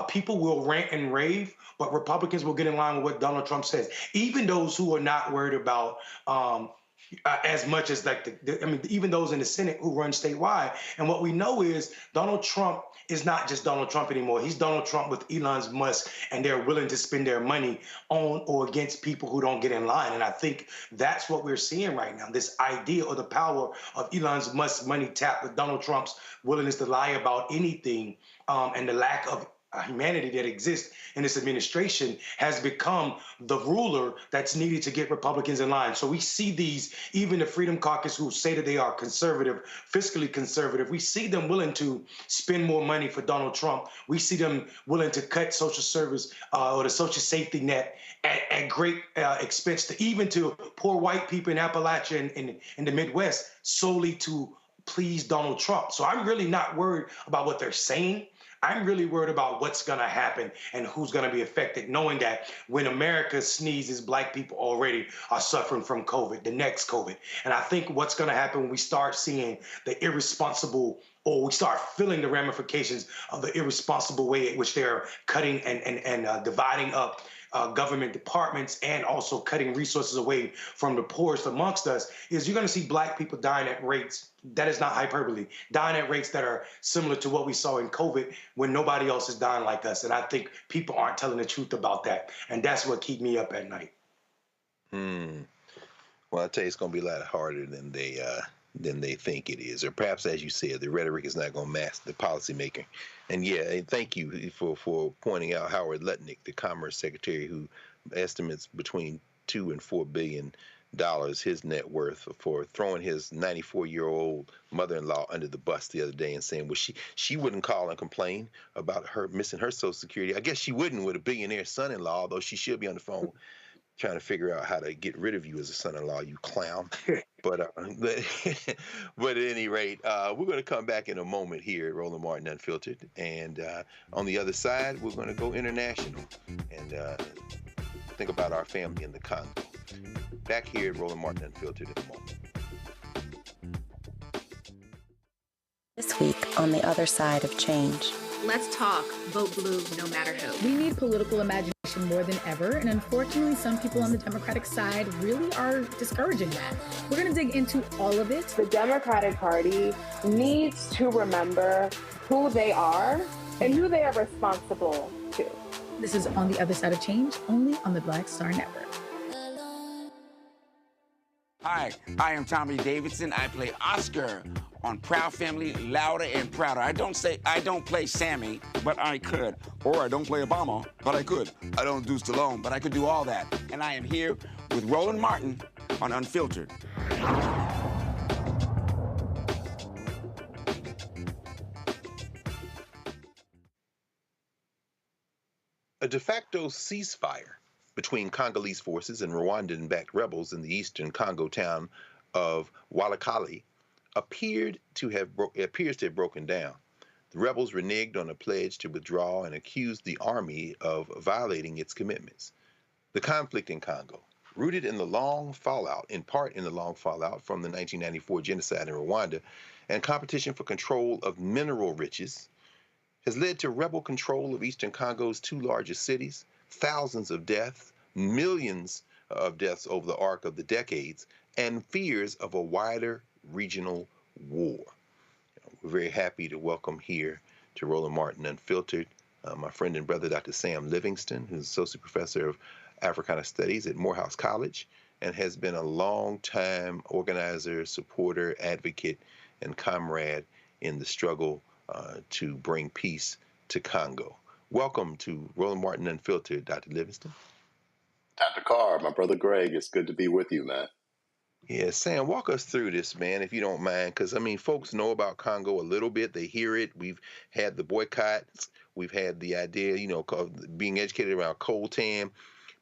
People will rant and rave, but Republicans will get in line with what Donald Trump says. Even those who are not worried about as much as even those in the Senate who run statewide. And what we know is Donald Trump is not just Donald Trump anymore. He's Donald Trump with Elon Musk, and they're willing to spend their money on or against people who don't get in line. And I think that's what we're seeing right now, this idea or the power of Elon Musk's money tapped with Donald Trump's willingness to lie about anything, and the lack of humanity that exists in this administration has become the ruler that's needed to get Republicans in line. So we see these, even the Freedom Caucus who say that they are conservative, fiscally conservative, we see them willing to spend more money for Donald Trump. We see them willing to cut social service or the social safety net at great expense to even to poor white people in Appalachia and in the Midwest solely to please Donald Trump. So I'm really not worried about what they're saying. I'm really worried about what's going to happen and who's going to be affected, knowing that when America sneezes, Black people already are suffering from COVID, the next COVID. And I think what's going to happen when we start seeing the irresponsible, or we start feeling the ramifications of the irresponsible way in which they're cutting and dividing up government departments and also cutting resources away from the poorest amongst us, is you're going to see Black people dying at rates, that is not hyperbole, dying at rates that are similar to what we saw in COVID when nobody else is dying like us. And I think people aren't telling the truth about that. And that's what keeps me up at night. Well, I tell you, it's going to be a lot harder than they think it is. Or perhaps, as you said, the rhetoric is not going to match the policymaker. And yeah, thank you for pointing out Howard Lutnick, the Commerce Secretary, who estimates between $2 and $4 billion his net worth, for throwing his 94-year-old mother-in-law under the bus the other day and saying, well, she wouldn't call and complain about her missing her Social Security. I guess she wouldn't with a billionaire son-in-law, although she should be on the phone trying to figure out how to get rid of you as a son-in-law, you clown. But at any rate, we're going to come back in a moment here at Roland Martin Unfiltered. And on the other side, we're going to go international and think about our family in the Congo. Back here at Roland Martin Unfiltered in a moment. This week on the other side of change. Let's talk. Vote blue no matter who. We need political imagination more than ever, and unfortunately, some people on the Democratic side really are discouraging that. We're going to dig into all of it. The Democratic Party needs to remember who they are and who they are responsible to. This is On the Other Side of Change, only on the Black Star Network. Hi, I am Tommy Davidson. I play Oscar on Proud Family, Louder and Prouder. I don't play Sammy, but I could. Or I don't play Obama, but I could. I don't do Stallone, but I could do all that. And I am here with Roland Martin on Unfiltered. de facto ceasefire between Congolese forces and Rwandan-backed rebels in the eastern Congo town of Walikale appears to have broken down. The rebels reneged on a pledge to withdraw and accused the army of violating its commitments. The conflict in Congo, rooted in the long fallout, in part in the long fallout from the 1994 genocide in Rwanda and competition for control of mineral riches, has led to rebel control of eastern Congo's two largest cities, thousands of deaths, millions of deaths over the arc of the decades, and fears of a wider regional war. We're very happy to welcome here to Roland Martin Unfiltered my friend and brother, Dr. Sam Livingston, who's Associate Professor of Africana Studies at Morehouse College and has been a long-time organizer, supporter, advocate, and comrade in the struggle to bring peace to Congo. Welcome to Roland Martin Unfiltered, Dr. Livingston. Dr. Carr, my brother Greg, it's good to be with you, man. Yeah, Sam, walk us through this, man, if you don't mind, because, I mean, folks know about Congo a little bit. They hear it. We've had the boycotts. We've had the idea, you know, of being educated around coltan.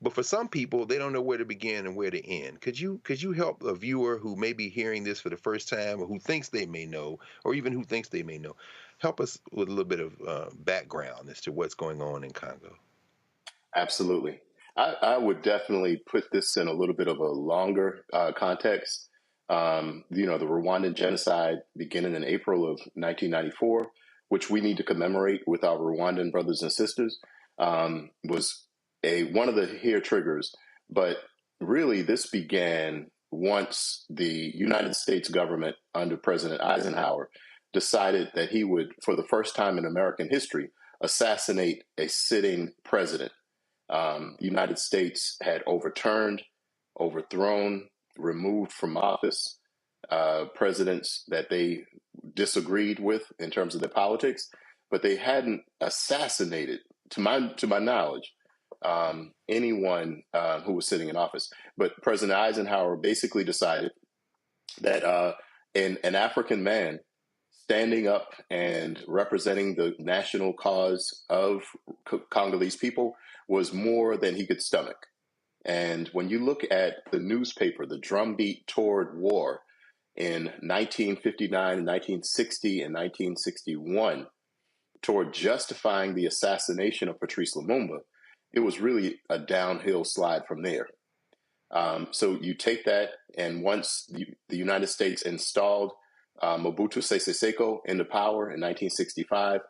But for some people, they don't know where to begin and where to end. Could you help a viewer who may be hearing this for the first time or who thinks they may know, or even who thinks they may know, help us with a little bit of background as to what's going on in Congo? Absolutely. I would definitely put this in a little bit of a longer context. You know, the Rwandan genocide beginning in April of 1994, which we need to commemorate with our Rwandan brothers and sisters, was one of the hair triggers. But really, this began once the United States government under President Eisenhower decided that he would, for the first time in American history, assassinate a sitting president. The United States had overthrown, removed from office presidents that they disagreed with in terms of their politics, but they hadn't assassinated, to my knowledge, anyone who was sitting in office. But President Eisenhower basically decided that an African man standing up and representing the national cause of Congolese people was more than he could stomach. And when you look at the newspaper, the drumbeat toward war in 1959, 1960, and 1961, toward justifying the assassination of Patrice Lumumba, it was really a downhill slide from there. So you take that, and once the United States installed Mobutu Sese Seko into power in 1965,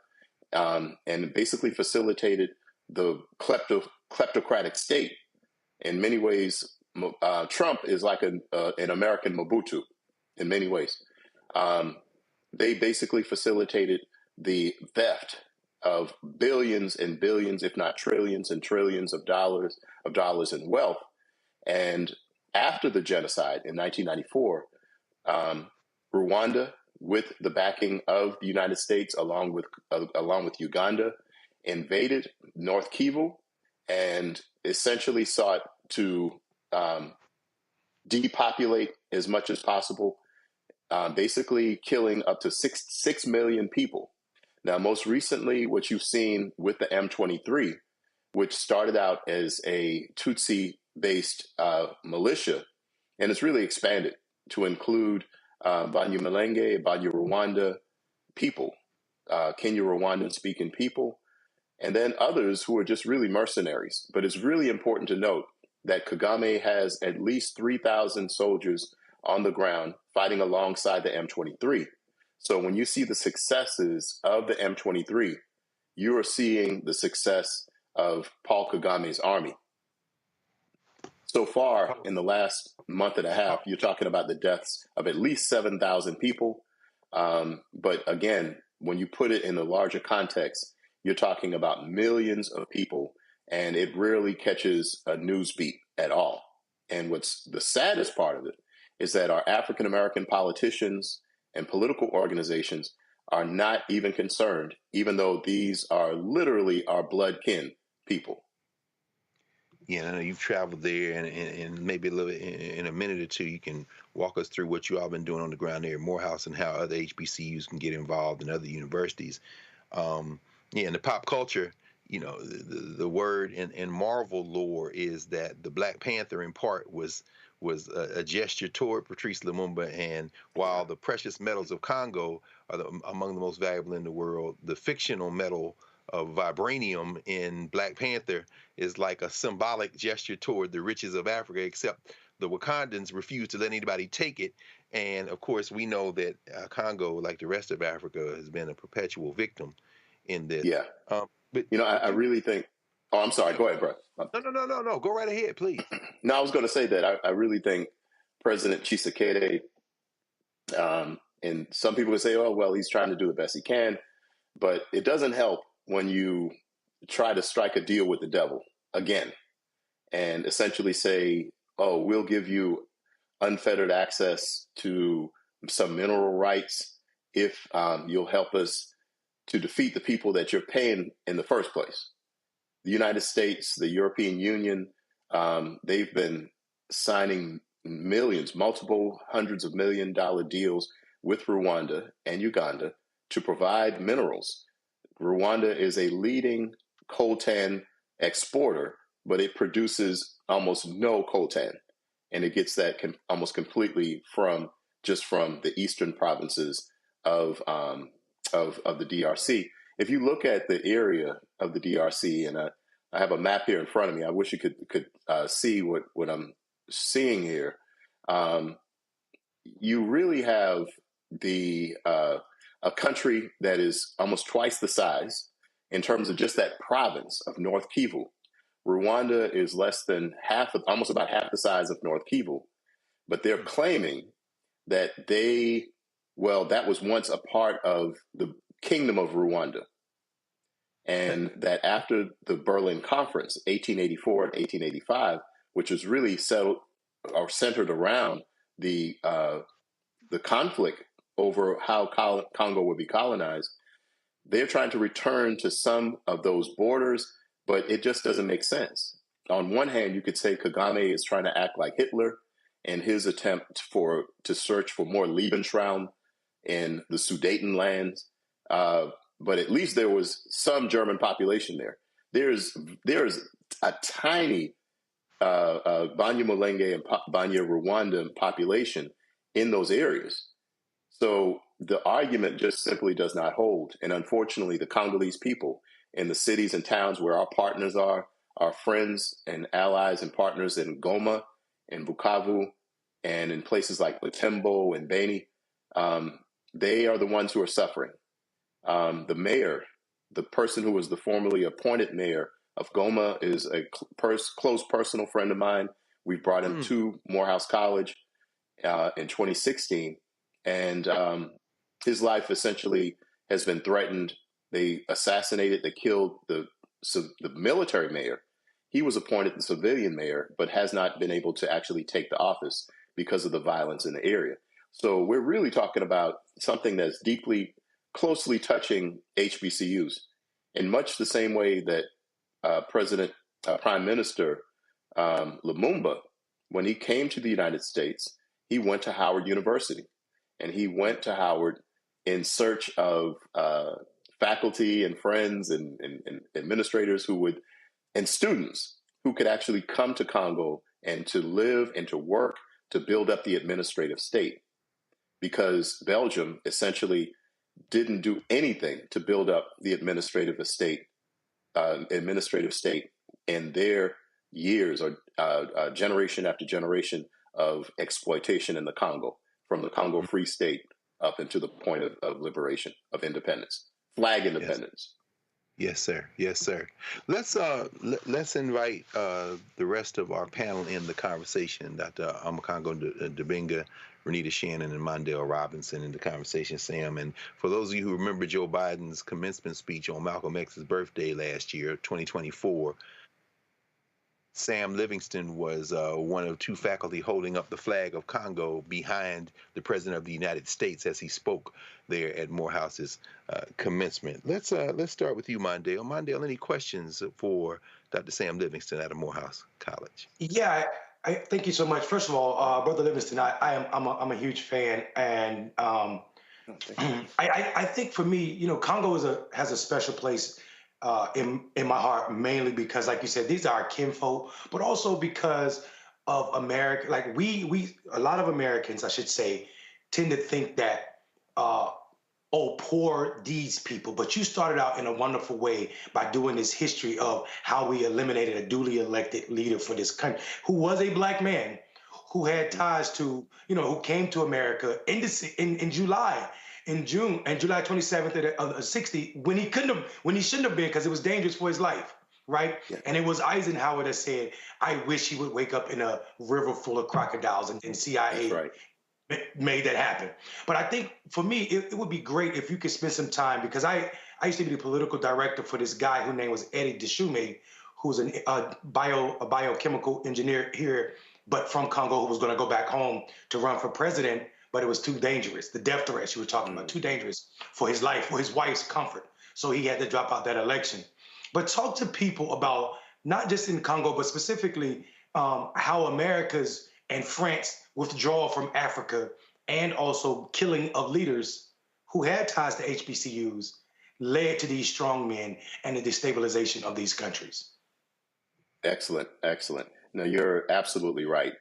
and basically facilitated the kleptocratic state. In many ways, Trump is like an American Mobutu in many ways. They basically facilitated the theft of billions and billions, if not trillions and trillions of dollars in wealth. And after the genocide in 1994, Rwanda, with the backing of the United States, along with Uganda, invaded North Kivu and essentially sought to depopulate as much as possible, basically killing up to 6 million people. Now, most recently, what you've seen with the M23, which started out as a Tutsi-based militia, and it's really expanded to include Banyamulenge, Banyarwanda people, Kenya-Rwandan-speaking people, and then others who are just really mercenaries. But it's really important to note that Kagame has at least 3,000 soldiers on the ground fighting alongside the M23. So when you see the successes of the M23, you are seeing the success of Paul Kagame's army. So far, in the last month and a half, you're talking about the deaths of at least 7,000 people. But again, when you put it in the larger context, you're talking about millions of people, and it rarely catches a news beat at all. And what's the saddest part of it is that our African-American politicians and political organizations are not even concerned, even though these are literally our blood kin people. Yeah, I know you've traveled there, and maybe a little in a minute or two, you can walk us through what you all been doing on the ground there at Morehouse and how other HBCUs can get involved and other universities. Yeah, in the pop culture, the word in Marvel lore is that the Black Panther in part was a gesture toward Patrice Lumumba, and while the precious metals of Congo are among the most valuable in the world, the fictional metal of vibranium in Black Panther is like a symbolic gesture toward the riches of Africa, except the Wakandans refuse to let anybody take it. And of course, we know that Congo, like the rest of Africa, has been a perpetual victim in this. Yeah. But I really think. Oh, I'm sorry. Go ahead, bro. No. Go right ahead, please. No, I was going to say that I really think President Tshisekedi, and some people would say, oh, well, he's trying to do the best he can, but it doesn't help when you try to strike a deal with the devil again and essentially say, oh, we'll give you unfettered access to some mineral rights if you'll help us to defeat the people that you're paying in the first place. The United States, the European Union, they've been signing millions, multiple hundreds of $1 million deals with Rwanda and Uganda to provide minerals. Rwanda is a leading coltan exporter, but it produces almost no coltan, and it gets that almost completely from the eastern provinces of the DRC. If you look at the area of the DRC, and I have a map here in front of me, I wish you could see what I'm seeing here. You really have a country that is almost twice the size in terms of just that province of North Kivu. Rwanda is almost about half the size of North Kivu, but they're claiming that that was once a part of the Kingdom of Rwanda. And that after the Berlin Conference, 1884 and 1885, which was really centered around the conflict over how Congo would be colonized, they're trying to return to some of those borders, but it just doesn't make sense. On one hand, you could say Kagame is trying to act like Hitler in his attempt to search for more Lebensraum in the Sudetenlands, but at least there was some German population there. There's a tiny Banyamulenge and Banyarwanda population in those areas. So the argument just simply does not hold. And unfortunately, the Congolese people in the cities and towns where our partners are, our friends and allies and partners in Goma and Bukavu and in places like Butembo and Beni, they are the ones who are suffering. The mayor, the person who was the formerly appointed mayor of Goma, is a close personal friend of mine. We brought him to Morehouse College in 2016, and his life essentially has been threatened. They killed the military mayor. He was appointed the civilian mayor, but has not been able to actually take the office because of the violence in the area. So we're really talking about something that's closely touching HBCUs in much the same way that Prime Minister Lumumba, when he came to the United States, he went to Howard University, and he went to Howard in search of faculty and friends and administrators and students who could actually come to Congo and to live and to work to build up the administrative state, because Belgium essentially didn't do anything to build up the administrative state in their years or generation after generation of exploitation in the Congo, from the Congo Free State up into the point of liberation, of independence, flag independence. Yes, sir. Yes, sir. Let's invite the rest of our panel in the conversation. Dr. Amakongo Dibinga, Renita Shannon, and Mondale Robinson in the conversation, Sam. And for those of you who remember Joe Biden's commencement speech on Malcolm X's birthday last year, 2024, Sam Livingston was one of two faculty holding up the flag of Congo behind the President of the United States as he spoke there at Morehouse's commencement. Let's start with you, Mondale. Mondale, any questions for Dr. Sam Livingston out of Morehouse College? Yeah, I thank you so much. First of all, Brother Livingston, I'm a huge fan, and I think for me, Congo has a special place in my heart, mainly because, like you said, these are our kinfolk, but also because of America. Like a lot of Americans, I should say, tend to think that, oh, poor these people. But you started out in a wonderful way by doing this history of how we eliminated a duly elected leader for this country, who was a black man, who had ties to, who came to America in July 27th of 60, when he shouldn't have been, because it was dangerous for his life, right? Yeah. And it was Eisenhower that said, "I wish he would wake up in a river full of crocodiles," and CIA made that happen. But I think for me, it would be great if you could spend some time, because I used to be the political director for this guy whose name was Eddie Deschumé, who's a biochemical engineer here, but from Congo, who was going to go back home to run for president, but it was too dangerous. The death threats you were talking about, too dangerous for his life, for his wife's comfort. So he had to drop out that election. But talk to people about, not just in Congo, but specifically how America's and France withdrawal from Africa, and also killing of leaders who had ties to HBCUs, led to these strong men and the destabilization of these countries. Excellent. No, you're absolutely right.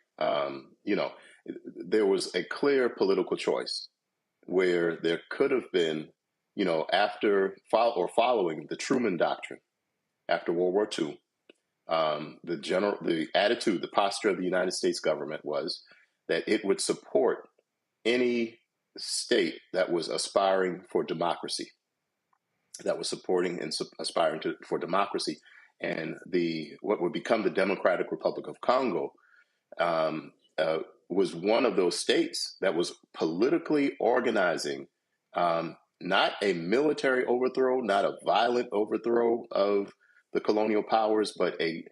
There was a clear political choice where there could have been, following the Truman Doctrine after World War II, the attitude, the posture of the United States government was that it would support any state that was aspiring for democracy, that was supporting and aspiring for democracy. And what would become the Democratic Republic of Congo was one of those states that was politically organizing, not a military overthrow, not a violent overthrow of the colonial powers, but a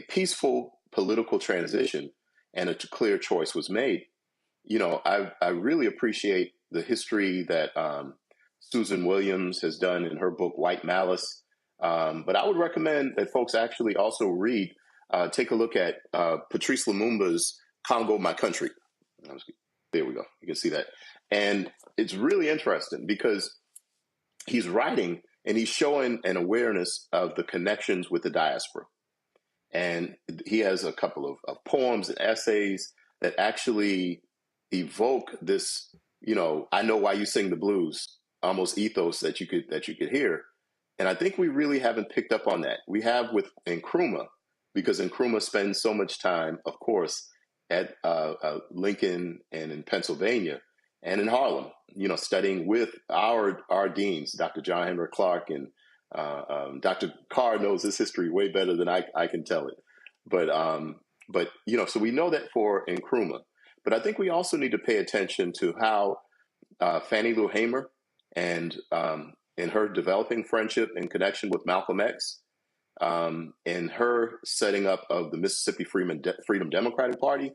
peaceful political transition, and a clear choice was made. I really appreciate the history that Susan Williams has done in her book, White Malice. But I would recommend that folks actually also take a look at Patrice Lumumba's Congo, My Country. There we go. You can see that. And it's really interesting because he's writing and he's showing an awareness of the connections with the diaspora. And he has a couple of poems and essays that actually evoke this, I know why you sing the blues, almost ethos that you could hear. And I think we really haven't picked up on that. We have with Nkrumah, because Nkrumah spends so much time, of course, at Lincoln and in Pennsylvania and in Harlem, studying with our deans, Dr. John Henrik Clark, and Dr. Carr knows this history way better than I can tell it. But so we know that for Nkrumah. But I think we also need to pay attention to how Fannie Lou Hamer and in her developing friendship and connection with Malcolm X, and her setting up of the Mississippi Freedom Democratic Party,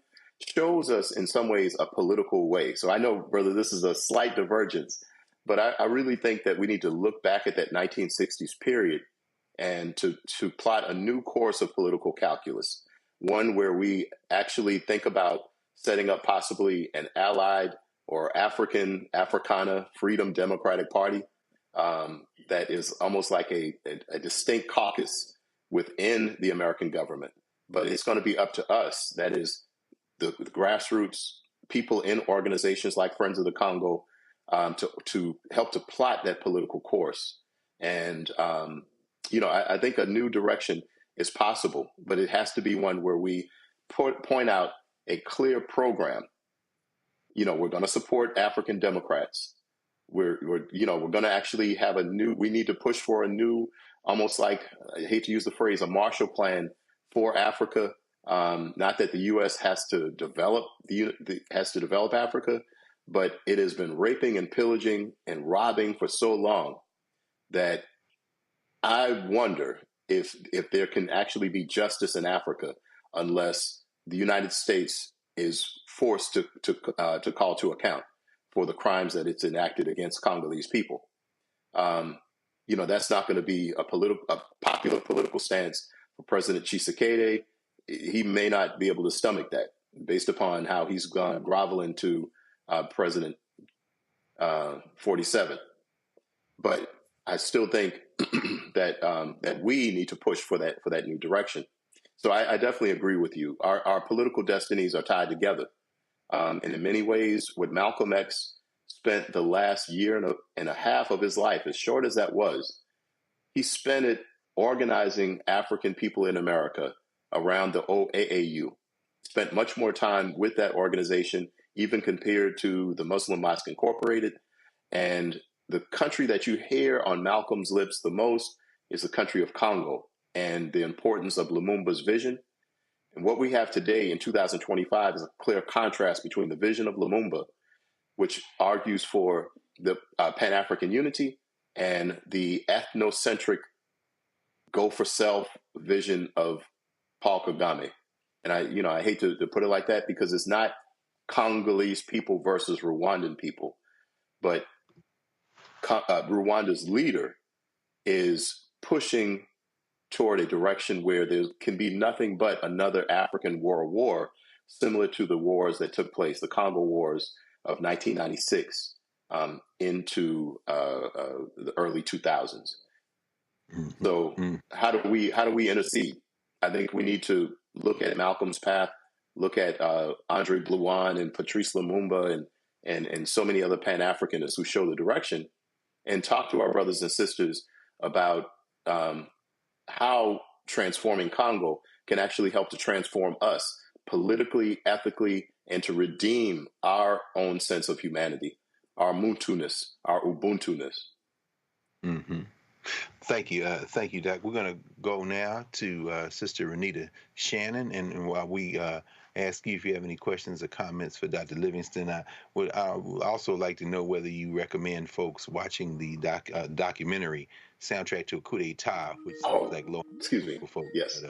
shows us in some ways a political way. So I know, brother, this is a slight divergence, but I really think that we need to look back at that 1960s period and to plot a new course of political calculus, one where we actually think about setting up possibly an allied or Africana Freedom Democratic Party that is almost like a distinct caucus within the American government. But it's going to be up to us, that is the grassroots people in organizations like Friends of the Congo, to help to plot that political course. And, I think a new direction is possible, but it has to be one where we point out a clear program. We're going to support African Democrats. We're going to actually have we need to push for a new, almost like, I hate to use the phrase, a Marshall Plan for Africa. Not that the U.S. has to develop Africa, but it has been raping and pillaging and robbing for so long that I wonder if there can actually be justice in Africa unless the United States is forced to call to account for the crimes that it's enacted against Congolese people. That's not going to be a popular political stance for President Tshisekedi. He may not be able to stomach that based upon how he's gone groveling to President 47. But I still think that we need to push for that new direction. So I definitely agree with you. Our political destinies are tied together. And in many ways, what Malcolm X spent the last year and a half of his life, as short as that was, he spent it organizing African people in America around the OAAU. Spent much more time with that organization, even compared to the Muslim Mosque Incorporated. And the country that you hear on Malcolm's lips the most is the country of Congo, and the importance of Lumumba's vision. And what we have today in 2025 is a clear contrast between the vision of Lumumba, which argues for the Pan-African unity, and the ethnocentric go-for-self vision of Paul Kagame. And I hate to put it like that, because it's not Congolese people versus Rwandan people, but Rwanda's leader is pushing toward a direction where there can be nothing but another African world war, similar to the wars that took place, the Congo Wars of 1996 into the early 2000s. So how do we intercede? I think we need to look at Malcolm's path, look at Andre Blouin and Patrice Lumumba and so many other Pan-Africanists who show the direction, and talk to our brothers and sisters about how transforming Congo can actually help to transform us politically, ethically, and to redeem our own sense of humanity, our Muntu-ness, our Ubuntu-ness. Mm-hmm. Thank you, Doc. We're going to go now to Sister Renita Shannon, and while we ask you if you have any questions or comments for Dr. Livingston, I would also like to know whether you recommend folks watching the documentary Soundtrack to a Coup d'etat, which sounds like low. Excuse me. Folks. Yes.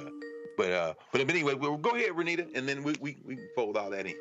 But anyway, we'll go ahead, Renita, and then we can fold all that in.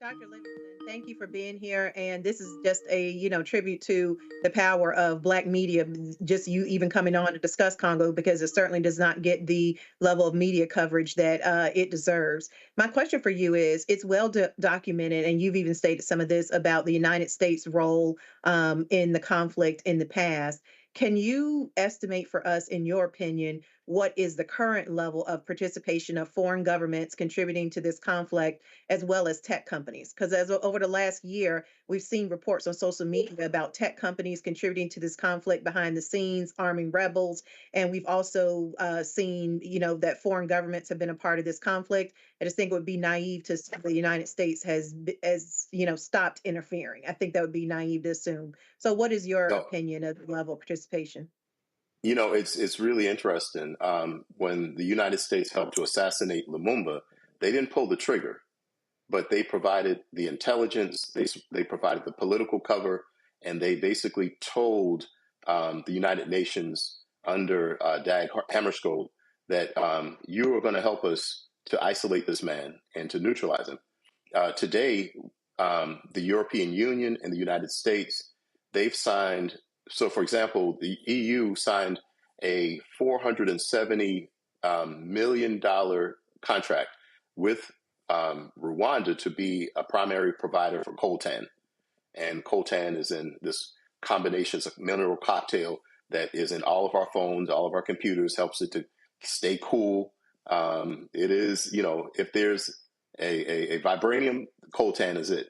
Dr. Livingston, thank you for being here. And this is just a, tribute to the power of Black media, just you even coming on to discuss Congo, because it certainly does not get the level of media coverage that it deserves. My question for you is, it's well documented, and you've even stated some of this about the United States' role in the conflict in the past. Can you estimate for us, in your opinion, what is the current level of participation of foreign governments contributing to this conflict, as well as tech companies? Because over the last year, we've seen reports on social media about tech companies contributing to this conflict behind the scenes, arming rebels. And we've also seen, that foreign governments have been a part of this conflict. I just think it would be naive to assume the United States has stopped interfering. I think that would be naive to assume. So what is your opinion of the level of participation? It's really interesting. When the United States helped to assassinate Lumumba, they didn't pull the trigger, but they provided the intelligence, they provided the political cover, and they basically told the United Nations under Dag Hammarskjöld that you are going to help us to isolate this man and to neutralize him. Today, the European Union and the United States, they've signed. So, for example, the EU signed a $470 million contract with Rwanda to be a primary provider for coltan. And coltan is in this combination of mineral cocktail that is in all of our phones, all of our computers, helps it to stay cool. It is, if there's a vibranium, coltan is it.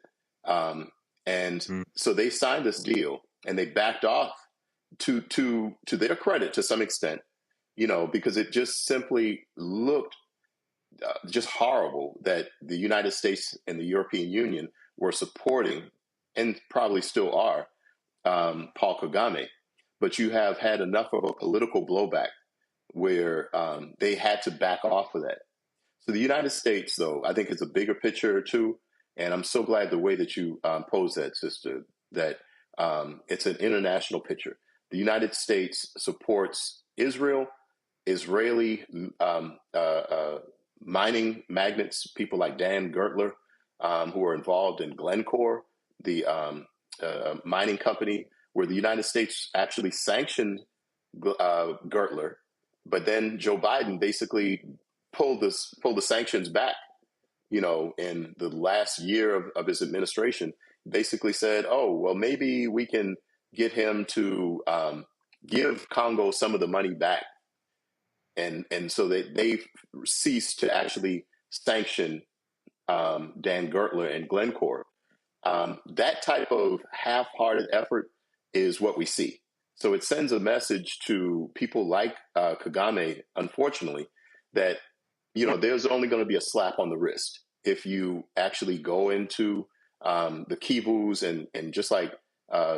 So they signed this deal, and they backed off to their credit to some extent, because it just simply looked just horrible that the United States and the European Union were supporting, and probably still are, Paul Kagame. But you have had enough of a political blowback where they had to back off of that. So the United States, though, I think it's a bigger picture too. And I'm so glad the way that you posed that, sister, that it's an international picture. The United States supports Israel, Israeli mining magnates, people like Dan Gertler, who are involved in Glencore, the mining company, where the United States actually sanctioned Gertler, but then Joe Biden basically pulled the sanctions back. In the last year of his administration, basically said, oh, well, maybe we can get him to give Congo some of the money back, and so they've ceased to actually sanction Dan Gertler and Glencore. That type of half-hearted effort is what we see. So it sends a message to people like Kagame, unfortunately, that there's only going to be a slap on the wrist if you actually go into the Kivus and just like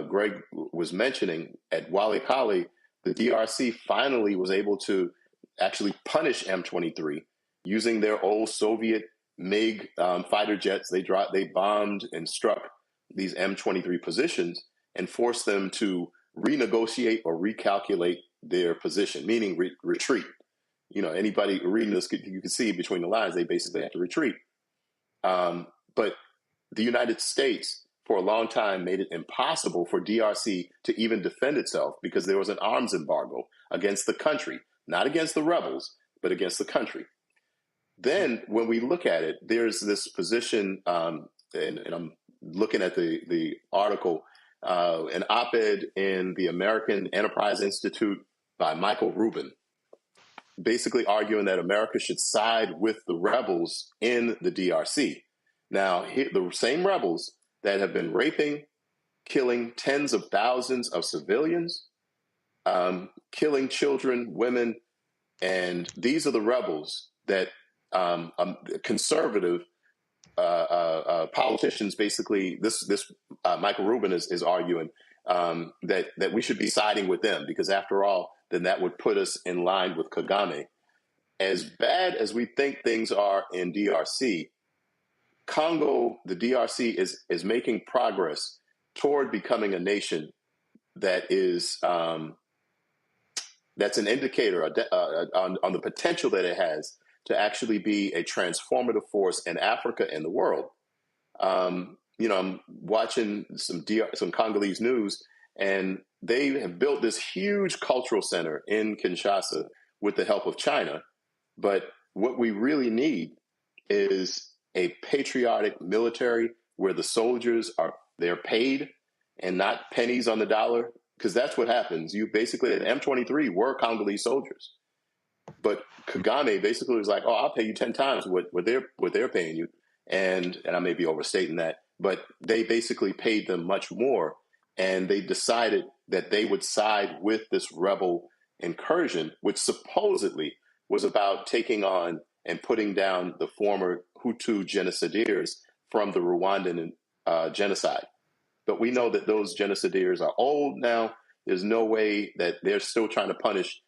Greg was mentioning, at Walikale, the DRC finally was able to actually punish M23 using their old Soviet MiG fighter jets. They bombed and struck these M23 positions and forced them to renegotiate or recalculate their position, meaning retreat. Anybody reading this, you can see between the lines, they basically have to retreat. But the United States, for a long time, made it impossible for DRC to even defend itself because there was an arms embargo against the country, not against the rebels, but against the country. Then when we look at it, there's this position, and I'm looking at the article, an op-ed in the American Enterprise Institute by Michael Rubin, basically arguing that America should side with the rebels in the DRC. Now, the same rebels that have been raping, killing tens of thousands of civilians, killing children, women, and these are the rebels that conservative politicians, basically, this Michael Rubin is arguing that we should be siding with them because, after all, then that would put us in line with Kagame. As bad as we think things are in DRC, Congo, the DRC, is making progress toward becoming a nation that is that's an indicator on the potential that it has to actually be a transformative force in Africa and the world. I'm watching some Congolese news, and they have built this huge cultural center in Kinshasa with the help of China. But what we really need is a patriotic military where the soldiers they're paid and not pennies on the dollar, because that's what happens. You basically, at M23 were Congolese soldiers. But Kagame basically was like, "Oh, I'll pay you 10 times what they're paying you," and I may be overstating that, but they basically paid them much more, and they decided that they would side with this rebel incursion, which supposedly was about taking on and putting down the former Hutu genocidaires from the Rwandan genocide. But we know that those genocidaires are old now. There's no way that they're still trying to punish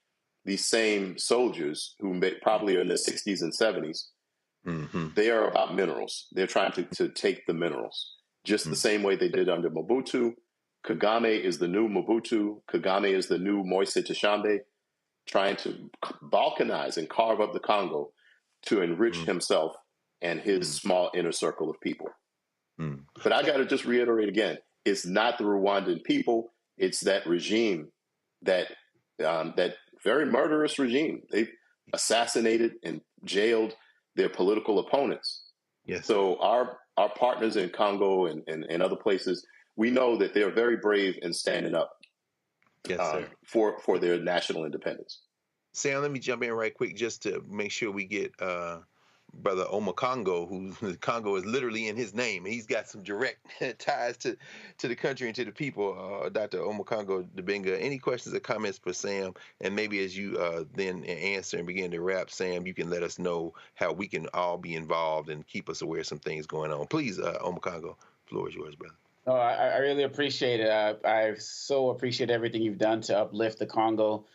these same soldiers who probably are in their 60s and 70s. Mm-hmm. They are about minerals. They're trying to take the minerals, just the same way they did under Mobutu. Kagame is the new Mobutu. Kagame is the new Moise Tshombe, trying to balkanize and carve up the Congo to enrich himself and his small inner circle of people. But I got to just reiterate again, it's not the Rwandan people. It's that regime, that very murderous regime. They've assassinated and jailed their political opponents. Yes. So our partners in Congo and other places, we know that they're very brave in standing up for their national independence. Sam, let me jump in right quick just to make sure we get Brother Omokongo, who Congo is literally in his name. He's got some direct ties to the country and to the people. Dr. Omokongo Dibinga, any questions or comments for Sam? And maybe as you then answer and begin to wrap, Sam, you can let us know how we can all be involved and keep us aware of some things going on. Please, Omokongo, the floor is yours, brother. Oh, I really appreciate it. I so appreciate everything you've done to uplift the Congo.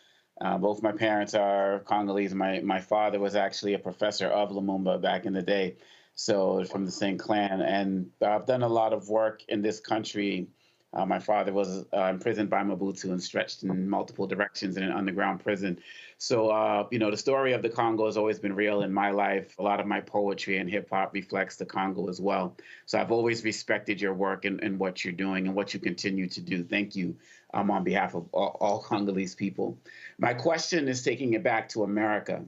Both my parents are Congolese. My father was actually a professor of Lumumba back in the day, so from the same clan. And I've done a lot of work in this country. My father was imprisoned by Mobutu and stretched in multiple directions in an underground prison. So, the story of the Congo has always been real in my life. A lot of my poetry and hip hop reflects the Congo as well. So I've always respected your work and what you're doing and what you continue to do. Thank you on behalf of all Congolese people. My question is taking it back to America.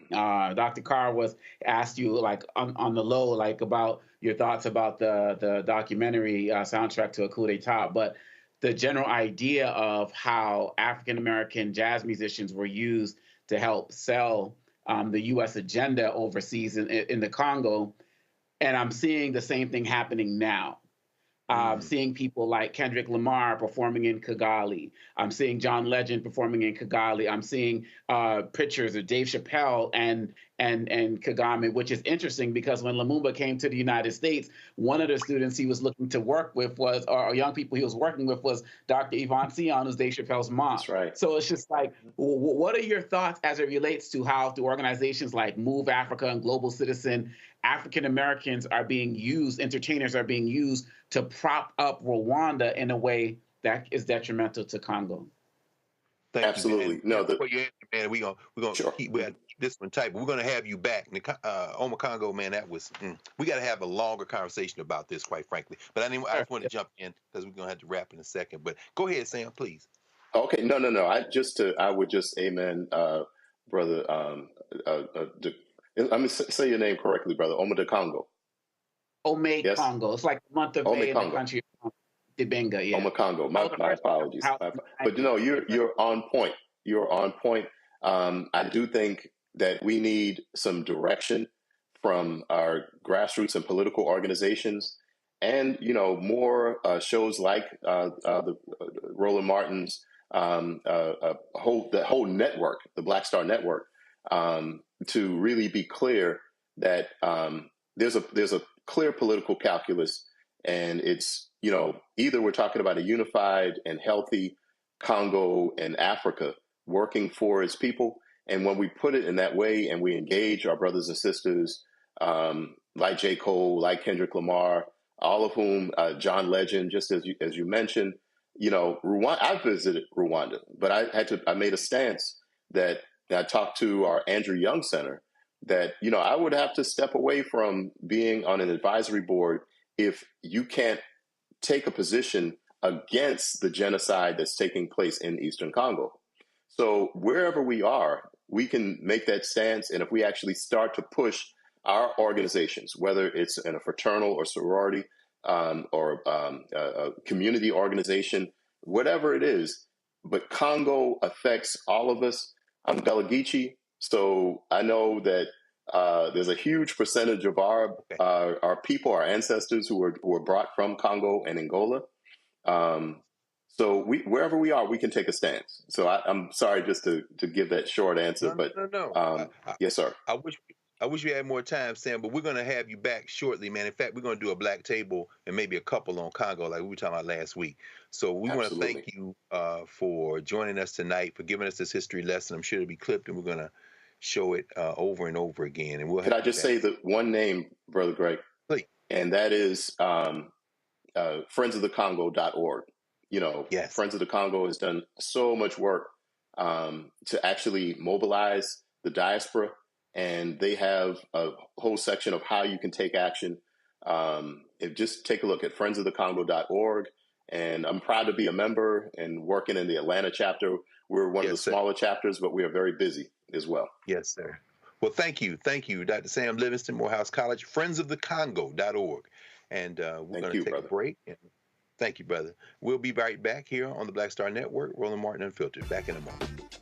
Dr. Carr was asked you on the low, about your thoughts about the documentary soundtrack to a coup d'etat. But the general idea of how African-American jazz musicians were used to help sell the U.S. agenda overseas in the Congo. And I'm seeing the same thing happening now. Seeing people like Kendrick Lamar performing in Kigali. I'm seeing John Legend performing in Kigali. I'm seeing pictures of Dave Chappelle and Kagame, which is interesting because when Lumumba came to the United States, one of the students he was looking to work with was, or young people he was working with was Dr. Yvonne Sion, who's Dave Chappelle's mom. That's right. So it's just like, what are your thoughts as it relates to how through organizations like Move Africa and Global Citizen, African Americans are being used, entertainers are being used to prop up Rwanda in a way that is detrimental to Congo? Thank Absolutely. You, no, before you answer, man, we're gonna sure. keep this one tight, but we're gonna have you back. Oma Congo, man, that was we got to have a longer conversation about this, quite frankly. But I just want to jump in because we're gonna have to wrap in a second. But go ahead, Sam, please. Okay, no. I would just amen, brother. Let me say your name correctly, brother. Oma de Congo. Ome Yes? Congo. It's like the month of May in the country of Dibenga. Yeah. Oma Congo. My apologies. But no, you're on point. You're on point. I do think that we need some direction from our grassroots and political organizations, and more shows like the Roland Martin's the whole network, the Black Star Network, to really be clear that there's a clear political calculus, and it's either we're talking about a unified and healthy Congo and Africa working for its people, and when we put it in that way and we engage our brothers and sisters like J. Cole, like Kendrick Lamar, all of whom, John Legend, just as you mentioned, Rwanda. I visited Rwanda, but I made a stance that I talked to our Andrew Young Center that I would have to step away from being on an advisory board if you can't take a position against the genocide that's taking place in Eastern Congo. So wherever we are, we can make that stance. And if we actually start to push our organizations, whether it's in a fraternal or sorority or a community organization, whatever it is, but Congo affects all of us. I'm Gullah Geechee, so I know that there's a huge percentage of our people, our ancestors who were brought from Congo and Angola. So wherever we are, we can take a stance. So I'm sorry just to give that short answer, No. Yes, sir. I wish we had more time, Sam, but we're going to have you back shortly, man. In fact, we're going to do a black table and maybe a couple on Congo like we were talking about last week. So we want to thank you for joining us tonight, for giving us this history lesson. I'm sure it'll be clipped, and we're going to show it over and over again. And Could I just say the one name, Brother Greg? Please. And that is friendsofthecongo.org. Yes. Friends of the Congo has done so much work to actually mobilize the diaspora, and they have a whole section of how you can take action. Just take a look at friendsofthecongo.org, and I'm proud to be a member and working in the Atlanta chapter. We're one of the smaller chapters, but we are very busy as well. Yes, sir. Well, thank you, Dr. Sam Livingston, Morehouse College, friendsofthecongo.org. And we're going to take a break. Thank you, brother. We'll be right back here on the Black Star Network, Roland Martin Unfiltered. Back in a moment.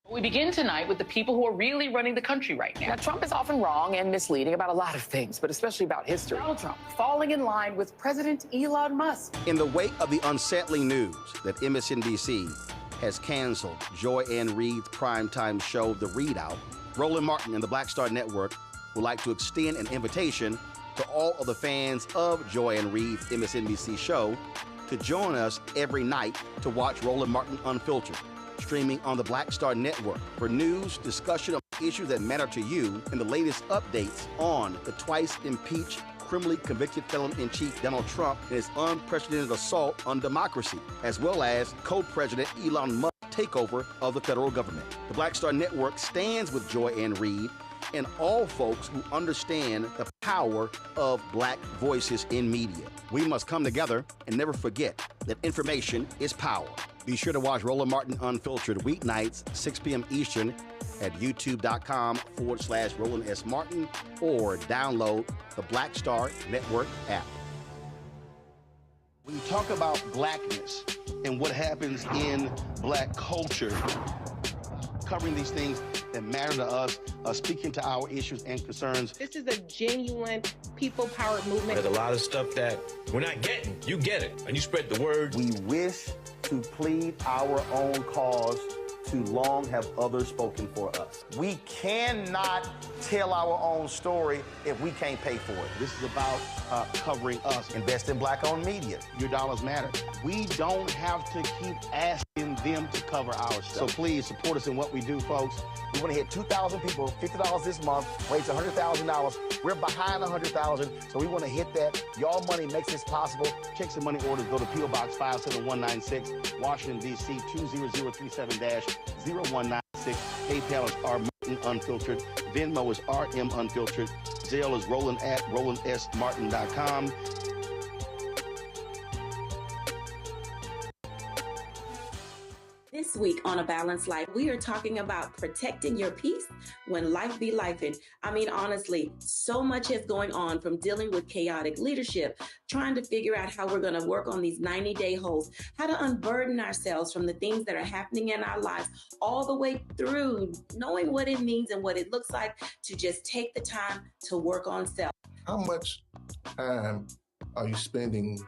We begin tonight with the people who are really running the country right now. Now, Trump is often wrong and misleading about a lot of things, but especially about history. Donald Trump falling in line with President Elon Musk. In the wake of the unsettling news that MSNBC has canceled Joy Ann Reid's primetime show, The Readout, Roland Martin and the Black Star Network would like to extend an invitation to all of the fans of Joy Ann Reid's MSNBC show to join us every night to watch Roland Martin Unfiltered, streaming on the Black Star Network for news, discussion of issues that matter to you, and the latest updates on the twice impeached, criminally convicted felon-in-chief Donald Trump and his unprecedented assault on democracy, as well as co-president Elon Musk's takeover of the federal government. The Black Star Network stands with Joy Ann Reid and all folks who understand the power of Black voices in media. We must come together and never forget that information is power. Be sure to watch Roland Martin Unfiltered weeknights, 6 p.m. Eastern at youtube.com/Roland S. Martin or download the Black Star Network app. When you talk about blackness and what happens in black culture, covering these things that matter to us, speaking to our issues and concerns. This is a genuine people-powered movement. There's a lot of stuff that we're not getting. You get it, and you spread the word. We wish to plead our own cause. Too long have others spoken for us. We cannot tell our own story if we can't pay for it. This is about covering us. Invest in black-owned media. Your dollars matter. We don't have to keep asking them to cover our stuff. So please support us in what we do, folks. We want to hit 2,000 people, $50 this month, raise $100,000. We're behind 100,000, so we want to hit that. Y'all money makes this possible. Check some money orders. Go to P.O. Box 57196, Washington, D.C. 20037-0196. PayPal is R Martin Unfiltered. Venmo is RM Unfiltered. Zelle is Roland@RolandSMartin.com. This week on A Balanced Life, we are talking about protecting your peace when life be lifing. I mean, honestly, so much is going on, from dealing with chaotic leadership, trying to figure out how we're going to work on these 90-day holds, how to unburden ourselves from the things that are happening in our lives, all the way through knowing what it means and what it looks like to just take the time to work on self. How much time are you spending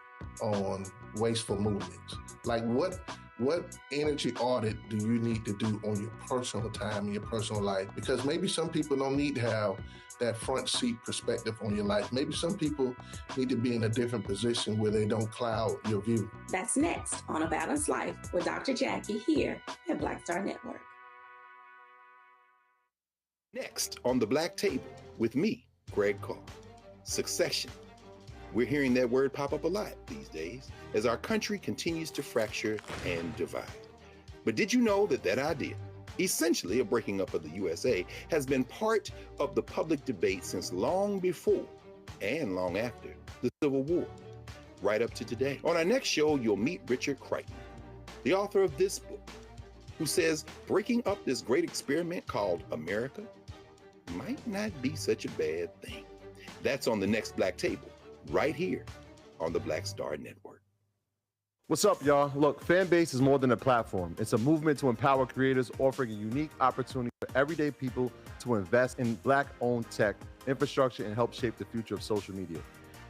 on wasteful movements? Like what energy audit do you need to do on your personal time, your personal life? Because maybe some people don't need to have that front seat perspective on your life. Maybe some people need to be in a different position where they don't cloud your view. That's next on A Balanced Life with Dr. Jackie here at Black Star Network. Next on the Black Table with me, Greg Carr. Succession. We're hearing that word pop up a lot these days as our country continues to fracture and divide. But did you know that that idea, essentially a breaking up of the USA, has been part of the public debate since long before and long after the Civil War, right up to today? On our next show, you'll meet Richard Crichton, the author of this book, who says breaking up this great experiment called America might not be such a bad thing. That's on the next Black Table, right here on the Black Star Network. What's up, y'all? Look, Fanbase is more than a platform. It's a movement to empower creators, offering a unique opportunity for everyday people to invest in Black-owned tech, infrastructure, and help shape the future of social media.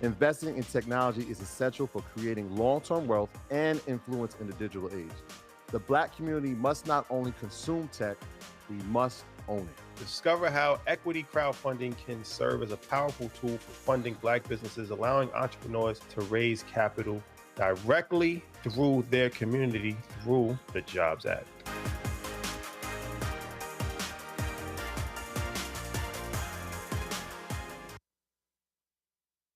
Investing in technology is essential for creating long-term wealth and influence in the digital age. The Black community must not only consume tech, we must own it. Discover how equity crowdfunding can serve as a powerful tool for funding Black businesses, allowing entrepreneurs to raise capital directly through their community through the Jobs Act.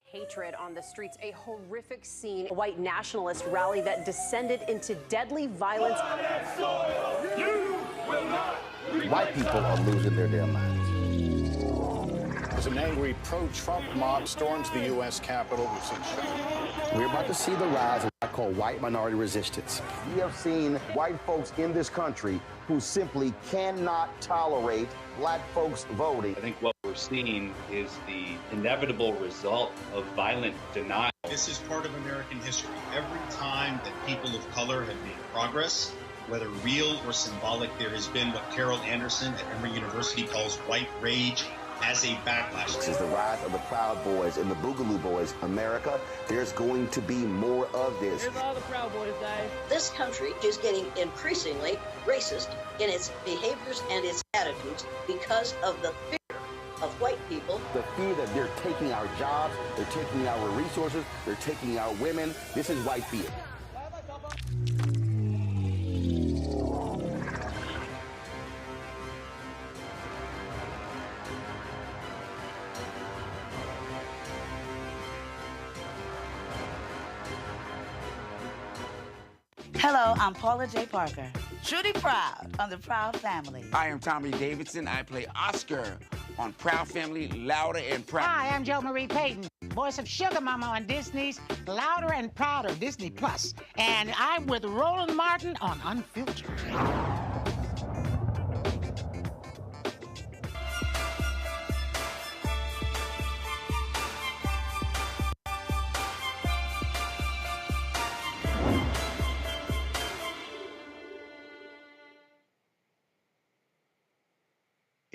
Hatred on the streets, a horrific scene, a white nationalist rally that descended into deadly violence. White people are losing their damn minds. As an angry pro-Trump mob storms the U.S. Capitol, We're about to see the rise of what I call white minority resistance. We have seen white folks in this country who simply cannot tolerate Black folks voting. I think what we're seeing is the inevitable result of violent denial. This is part of American history. Every time that people of color have made progress, whether real or symbolic, there has been what Carol Anderson at Emory University calls white rage as a backlash. This is the rise of the Proud Boys and the Boogaloo Boys. America, there's going to be more of this. Here's all the Proud Boys, guys. This country is getting increasingly racist in its behaviors and its attitudes because of the fear of white people. The fear that they're taking our jobs, they're taking our resources, they're taking our women. This is white fear. Hello, I'm Paula J. Parker. Truly proud on the Proud Family. I am Tommy Davidson. I play Oscar on Proud Family, Louder and Proud. Hi, I'm Jo Marie Payton, voice of Sugar Mama on Disney's Louder and Prouder Disney Plus, and I'm with Roland Martin on Unfiltered.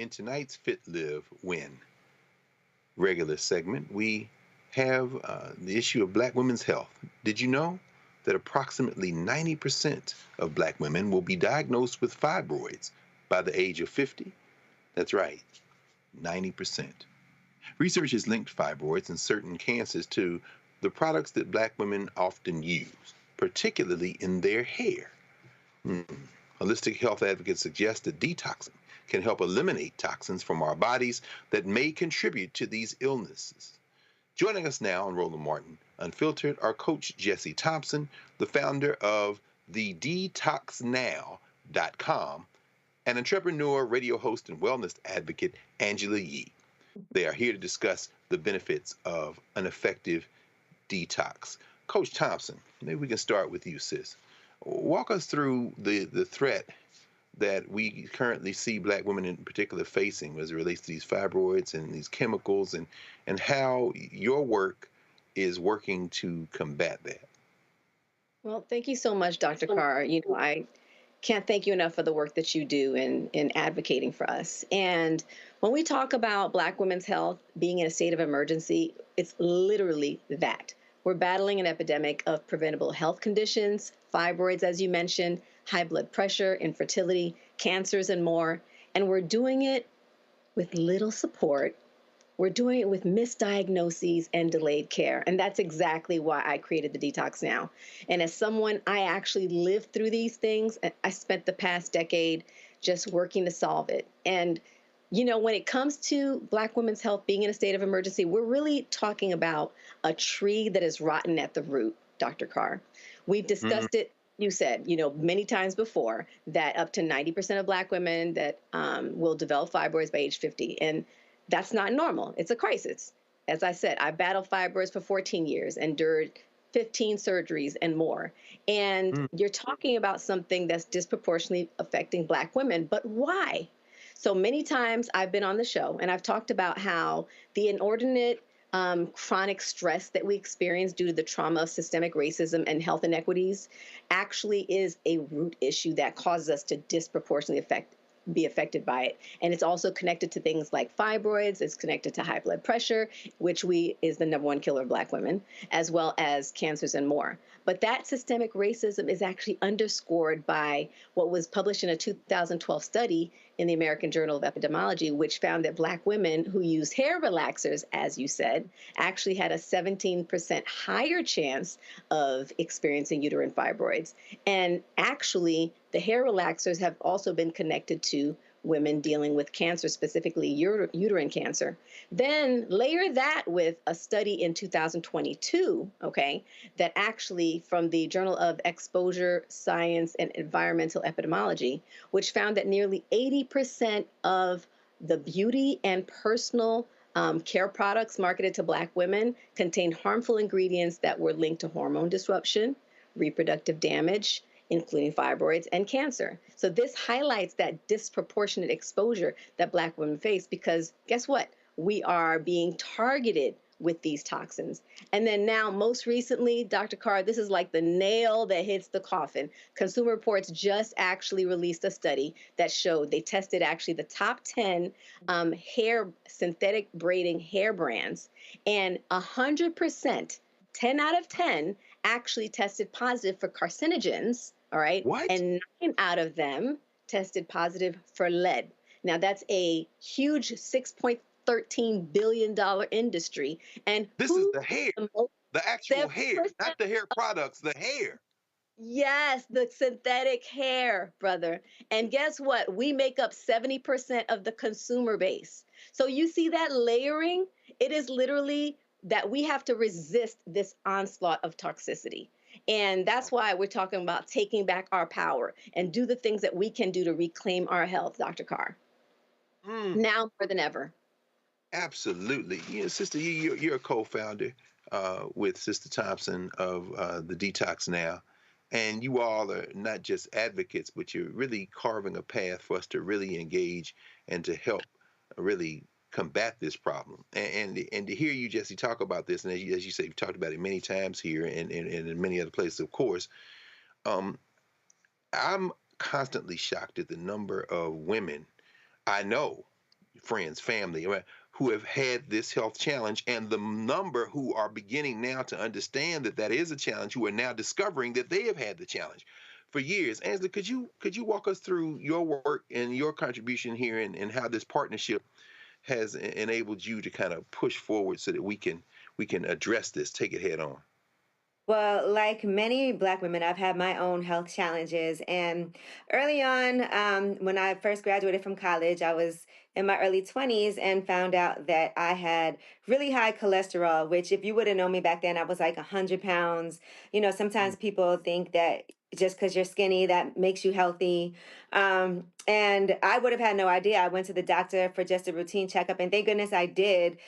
In tonight's Fit Live Win regular segment, we have the issue of Black women's health. Did you know that approximately 90% of Black women will be diagnosed with fibroids by the age of 50? That's right, 90%. Research has linked fibroids and certain cancers to the products that Black women often use, particularly in their hair. Holistic health advocates suggest that detoxing can help eliminate toxins from our bodies that may contribute to these illnesses. Joining us now on Roland Martin Unfiltered are Coach Jesse Thompson, the founder of the DetoxNow.com, and entrepreneur, radio host, and wellness advocate Angela Yee. They are here to discuss the benefits of an effective detox. Coach Thompson, maybe we can start with you, sis. Walk us through the threat that we currently see Black women in particular facing as it relates to these fibroids and these chemicals, and how your work is working to combat that. Well, thank you so much, Dr. Carr. You know, I can't thank you enough for the work that you do in advocating for us. And when we talk about Black women's health being in a state of emergency, it's literally that. We're battling an epidemic of preventable health conditions, fibroids, as you mentioned, high blood pressure, infertility, cancers, and more. And we're doing it with little support. We're doing it with misdiagnoses and delayed care. And that's exactly why I created the Detox Now. And as someone, I actually lived through these things. I spent the past decade just working to solve it. And, you know, when it comes to Black women's health being in a state of emergency, we're really talking about a tree that is rotten at the root, Dr. Carr. We've discussed it. You said, you know, many times before that up to 90% of Black women that will develop fibroids by age 50. And that's not normal. It's a crisis. As I said, I battled fibroids for 14 years, endured 15 surgeries and more. And you're talking about something that's disproportionately affecting Black women. But why? So many times I've been on the show and I've talked about how the inordinate chronic stress that we experience due to the trauma of systemic racism and health inequities actually is a root issue that causes us to disproportionately be affected by it. And it's also connected to things like fibroids. It's connected to high blood pressure, which is the #1 killer of Black women, as well as cancers and more. But that systemic racism is actually underscored by what was published in a 2012 study in the American Journal of Epidemiology, which found that Black women who use hair relaxers, as you said, actually had a 17% higher chance of experiencing uterine fibroids. And actually, the hair relaxers have also been connected to women dealing with cancer, specifically uterine cancer. Then layer that with a study in 2022, okay, that actually from the Journal of Exposure, Science, and Environmental Epidemiology, which found that nearly 80% of the beauty and personal care products marketed to Black women contain harmful ingredients that were linked to hormone disruption, reproductive damage, including fibroids and cancer. So this highlights that disproportionate exposure that Black women face because guess what? We are being targeted with these toxins. And then now, most recently, Dr. Carr, this is like the nail that hits the coffin. Consumer Reports just actually released a study that showed they tested actually the top 10 hair synthetic braiding hair brands, and 100%, 10 out of 10, actually tested positive for carcinogens. All right. What? And 9 out of them tested positive for lead. Now, that's a huge $6.13 billion industry. And this is the hair, the actual hair, not the hair products, the hair. Yes, the synthetic hair, brother. And guess what? We make up 70% of the consumer base. So you see that layering? It is literally that we have to resist this onslaught of toxicity. And that's why we're talking about taking back our power and do the things that we can do to reclaim our health, Dr. Carr. Now more than ever. Absolutely. You know, Sister, you're a co-founder with Sister Thompson of the Detox Now. And you all are not just advocates, but you're really carving a path for us to really engage and to help really combat this problem. And to hear you, Jesse, talk about this, and as you say, you've talked about it many times here and in many other places, of course, I'm constantly shocked at the number of women I know friends, family, who have had this health challenge, and the number who are beginning now to understand that that is a challenge, who are now discovering that they have had the challenge for years. Angela, could you walk us through your work and your contribution here, and how this partnership has enabled you to kind of push forward so that we can address this, take it head on? Well, like many Black women, I've had my own health challenges. And early on, when I first graduated from college, I was in my early 20s and found out that I had really high cholesterol, which if you would have known me back then, I was like 100 pounds. You know, sometimes people think that just because you're skinny, that makes you healthy. And I would have had no idea. I went to the doctor for just a routine checkup, and thank goodness I did,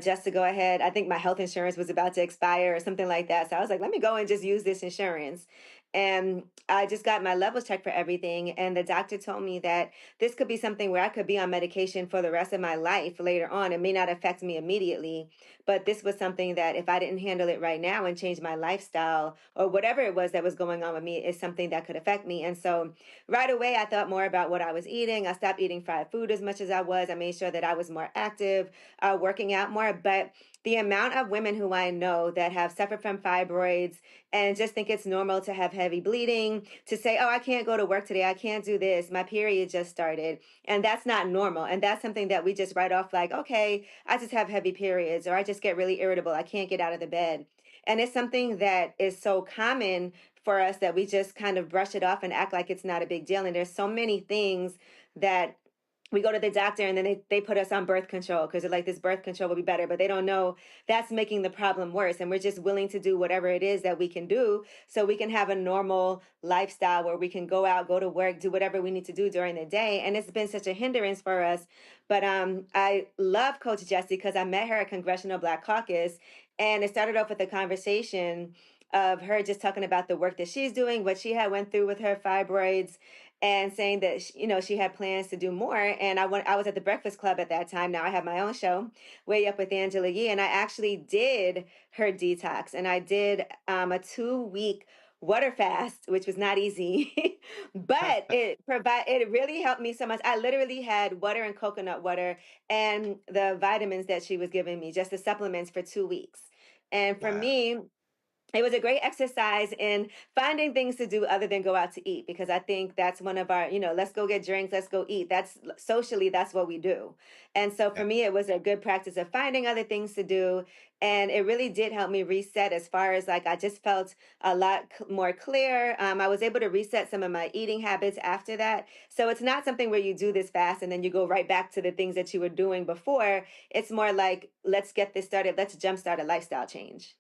just to go ahead. I think my health insurance was about to expire or something like that. So I was like, let me go and just use this insurance. And I just got my levels checked for everything. And the doctor told me that this could be something where I could be on medication for the rest of my life later on. It may not affect me immediately, but this was something that if I didn't handle it right now and change my lifestyle or whatever it was that was going on with me, is something that could affect me. And so right away, I thought more about what I was eating. I stopped eating fried food as much as I was. I made sure that I was more active, working out more. But the amount of women who I know that have suffered from fibroids and just think it's normal to have heavy bleeding, to say, oh, I can't go to work today, I can't do this, my period just started. And that's not normal. And that's something that we just write off like, okay, I just have heavy periods, or I just get really irritable, I can't get out of the bed. And it's something that is so common for us that we just kind of brush it off and act like it's not a big deal. And there's so many things that we go to the doctor and then they put us on birth control because they're like, this birth control will be better, but they don't know that's making the problem worse. And we're just willing to do whatever it is that we can do so we can have a normal lifestyle where we can go out, go to work, do whatever we need to do during the day. And it's been such a hindrance for us. But I love Coach Jessie because I met her at Congressional Black Caucus, and it started off with a conversation of her just talking about the work that she's doing, what she had went through with her fibroids, and saying that she had plans to do more. And I was at the Breakfast Club at that time. Now I have my own show, Way Up with Angela Yee, and I actually did her detox, and I did a 2-week water fast, which was not easy, but it really helped me so much. I literally had water and coconut water and the vitamins that she was giving me, just the supplements, for 2 weeks. And for me, it was a great exercise in finding things to do other than go out to eat, because I think that's one of our, let's go get drinks, let's go eat. That's socially, that's what we do. And so for me, it was a good practice of finding other things to do. And it really did help me reset, as far as like, I just felt a lot more clear. I was able to reset some of my eating habits after that. So it's not something where you do this fast and then you go right back to the things that you were doing before. It's more like, let's get this started. Let's jumpstart a lifestyle change.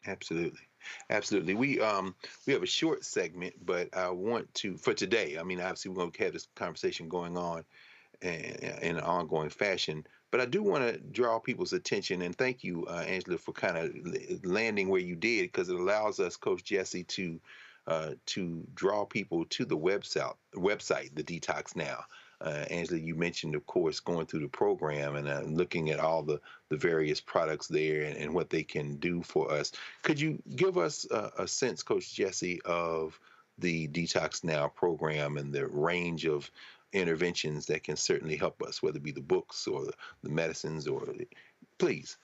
Absolutely. We have a short segment, but I want to, for today, I mean, obviously we're going to have this conversation going on in an ongoing fashion, but I do want to draw people's attention, and thank you, Angela, for kind of landing where you did, because it allows us, Coach Jessie, to draw people to the website, the Detox Now. Angela, you mentioned, of course, going through the program and looking at all the various products there and what they can do for us. Could you give us a sense, Coach Jessie, of the Detox Now program and the range of interventions that can certainly help us, whether it be the books or the medicines, please?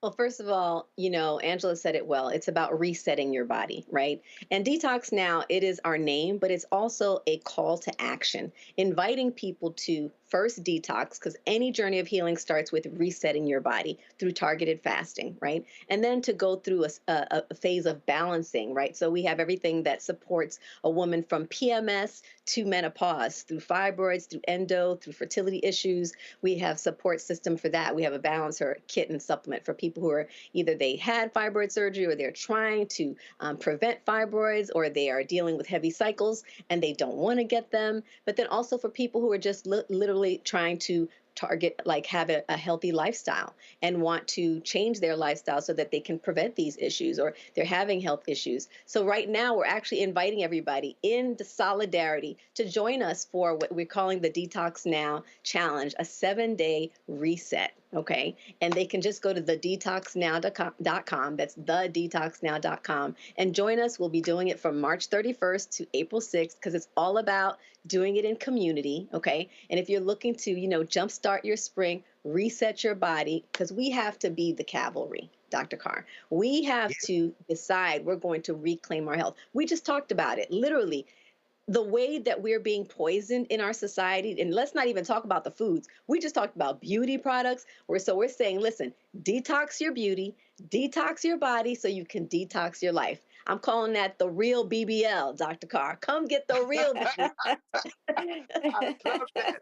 Well, first of all, Angela said it well. It's about resetting your body, right? And Detox Now, it is our name, but it's also a call to action, inviting people to first detox, because any journey of healing starts with resetting your body through targeted fasting, right? And then to go through a phase of balancing, right? So we have everything that supports a woman from PMS to menopause, through fibroids, through endo, through fertility issues. We have support system for that. We have a balancer kit and supplement for people who are either they had fibroid surgery or they're trying to prevent fibroids, or they are dealing with heavy cycles and they don't want to get them. But then also for people who are just literally trying to target, like have a healthy lifestyle and want to change their lifestyle so that they can prevent these issues, or they're having health issues. So right now we're actually inviting everybody in the solidarity to join us for what we're calling the Detox Now Challenge, a 7-day reset. Okay. And they can just go to thedetoxnow.com. That's thedetoxnow.com and join us. We'll be doing it from March 31st to April 6th because it's all about doing it in community. Okay. And if you're looking to, jumpstart your spring, reset your body, because we have to be the cavalry, Dr. Carr. We have to decide we're going to reclaim our health. We just talked about it. Literally, the way that we're being poisoned in our society, and let's not even talk about the foods. We just talked about beauty products. So we're saying, listen, detox your beauty, detox your body so you can detox your life. I'm calling that the real BBL, Dr. Carr. Come get the real BBL. I love that.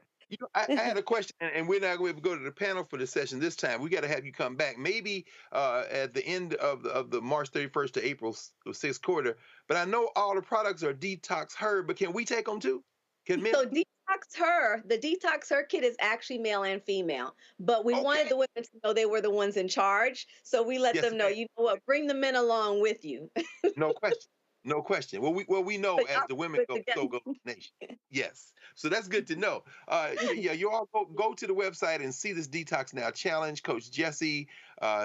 I had a question, and we're not going to go to the panel for the session this time. We got to have you come back, maybe at the end of the March 31st to April 6th quarter. But I know all the products are Detox Her, but can we take them too? Can men? So Detox Her, the Detox Her kit is actually male and female, but we wanted the women to know they were the ones in charge. So we let them know, you know what, bring the men along with you. No question. No question. Well, we know as the women go, so goes the nation. Yes. So that's good to know. You all go to the website and see this Detox Now challenge. Coach Jesse,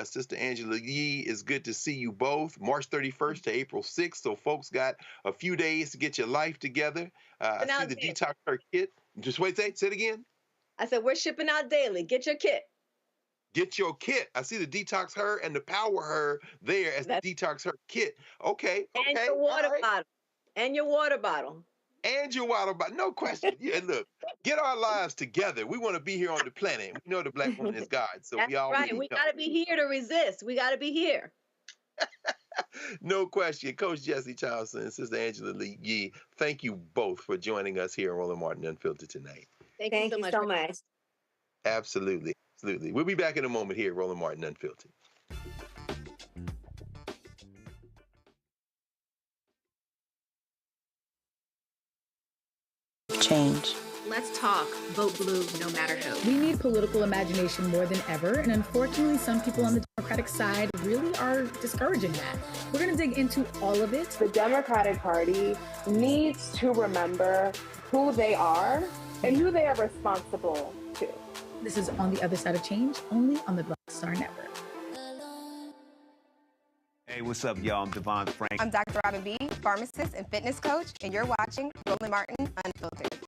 Sister Angela Yee, is good to see you both. March 31st to April 6th. So folks got a few days to get your life together. I see the Detox Her kit. Just wait, say it again. I said, we're shipping out daily. Get your kit. Get your kit. I see the Detox Her and the Power Her there as the Detox Her kit. Okay. And your water bottle. And your water bottle. And your water bottle. No question. Yeah, look, get our lives together. We want to be here on the planet. We know the Black woman is God. So That's we all right. We got to be here to resist. We got to be here. No question. Coach Jesse Johnson and Sister Angela Lee Yee, thank you both for joining us here on Roland Martin Unfiltered tonight. Thank you so much. Absolutely. Absolutely. We'll be back in a moment here at Roland Martin Unfiltered. Change. Let's talk. Vote blue no matter who. We need political imagination more than ever, and unfortunately, some people on the Democratic side really are discouraging that. We're going to dig into all of it. The Democratic Party needs to remember who they are and who they are responsible to. This is On the Other Side of Change, only on the Black Star Network. Hey, what's up, y'all? I'm Devon Frank. I'm Dr. Robin B., pharmacist and fitness coach, and you're watching Roland Martin Unfiltered.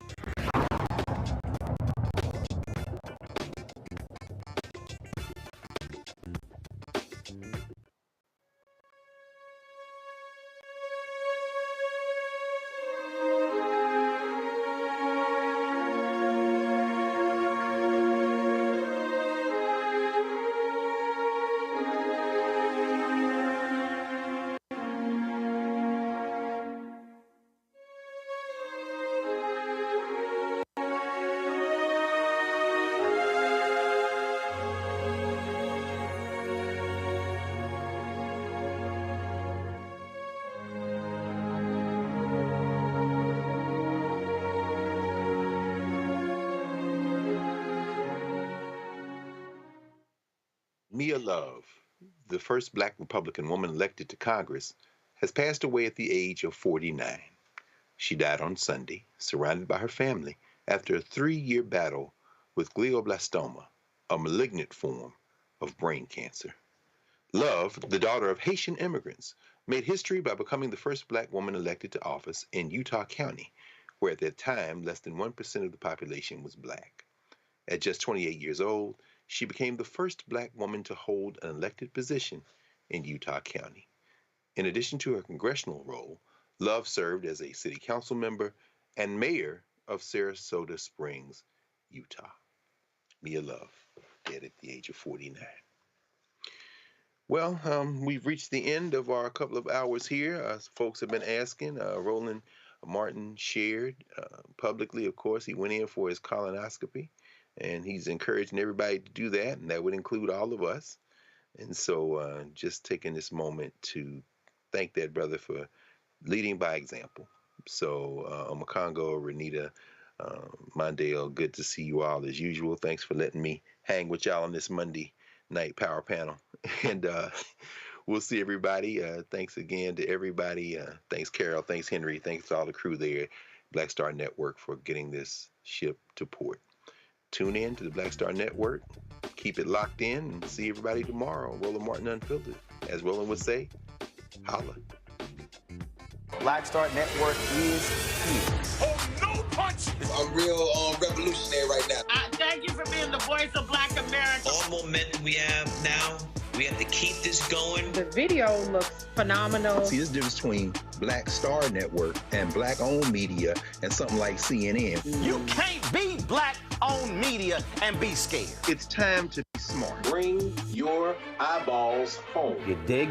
Mia Love, the first Black Republican woman elected to Congress, has passed away at the age of 49. She died on Sunday, surrounded by her family, after a 3-year battle with glioblastoma, a malignant form of brain cancer. Love, the daughter of Haitian immigrants, made history by becoming the first Black woman elected to office in Utah County, where at that time less than 1% of the population was Black. At just 28 years old, she became the first Black woman to hold an elected position in Utah County. In addition to her congressional role, Love served as a city council member and mayor of Sarasota Springs, Utah. Mia Love, dead at the age of 49. Well, we've reached the end of our couple of hours here. Folks have been asking. Roland Martin shared publicly, of course. He went in for his colonoscopy, and he's encouraging everybody to do that, and that would include all of us. And so just taking this moment to thank that brother for leading by example. So Omakongo, Renita, Mondale, good to see you all as usual. Thanks for letting me hang with y'all on this Monday night power panel. And we'll see everybody. Thanks again to everybody. Thanks, Carol. Thanks, Henry. Thanks to all the crew there at Black Star Network for getting this ship to port. Tune in to the Black Star Network. Keep it locked in and see everybody tomorrow. Roland Martin Unfiltered. As Roland would say, holla. Black Star Network is here. Oh, no punch! I'm real revolutionary right now. Thank you for being the voice of Black America. All momentum we have now, we have to keep this going. The video looks phenomenal. See, this difference between Black Star Network and Black-owned media and something like CNN. You can't be Black-owned media and be scared. It's time to be smart. Bring your eyeballs home. You dig?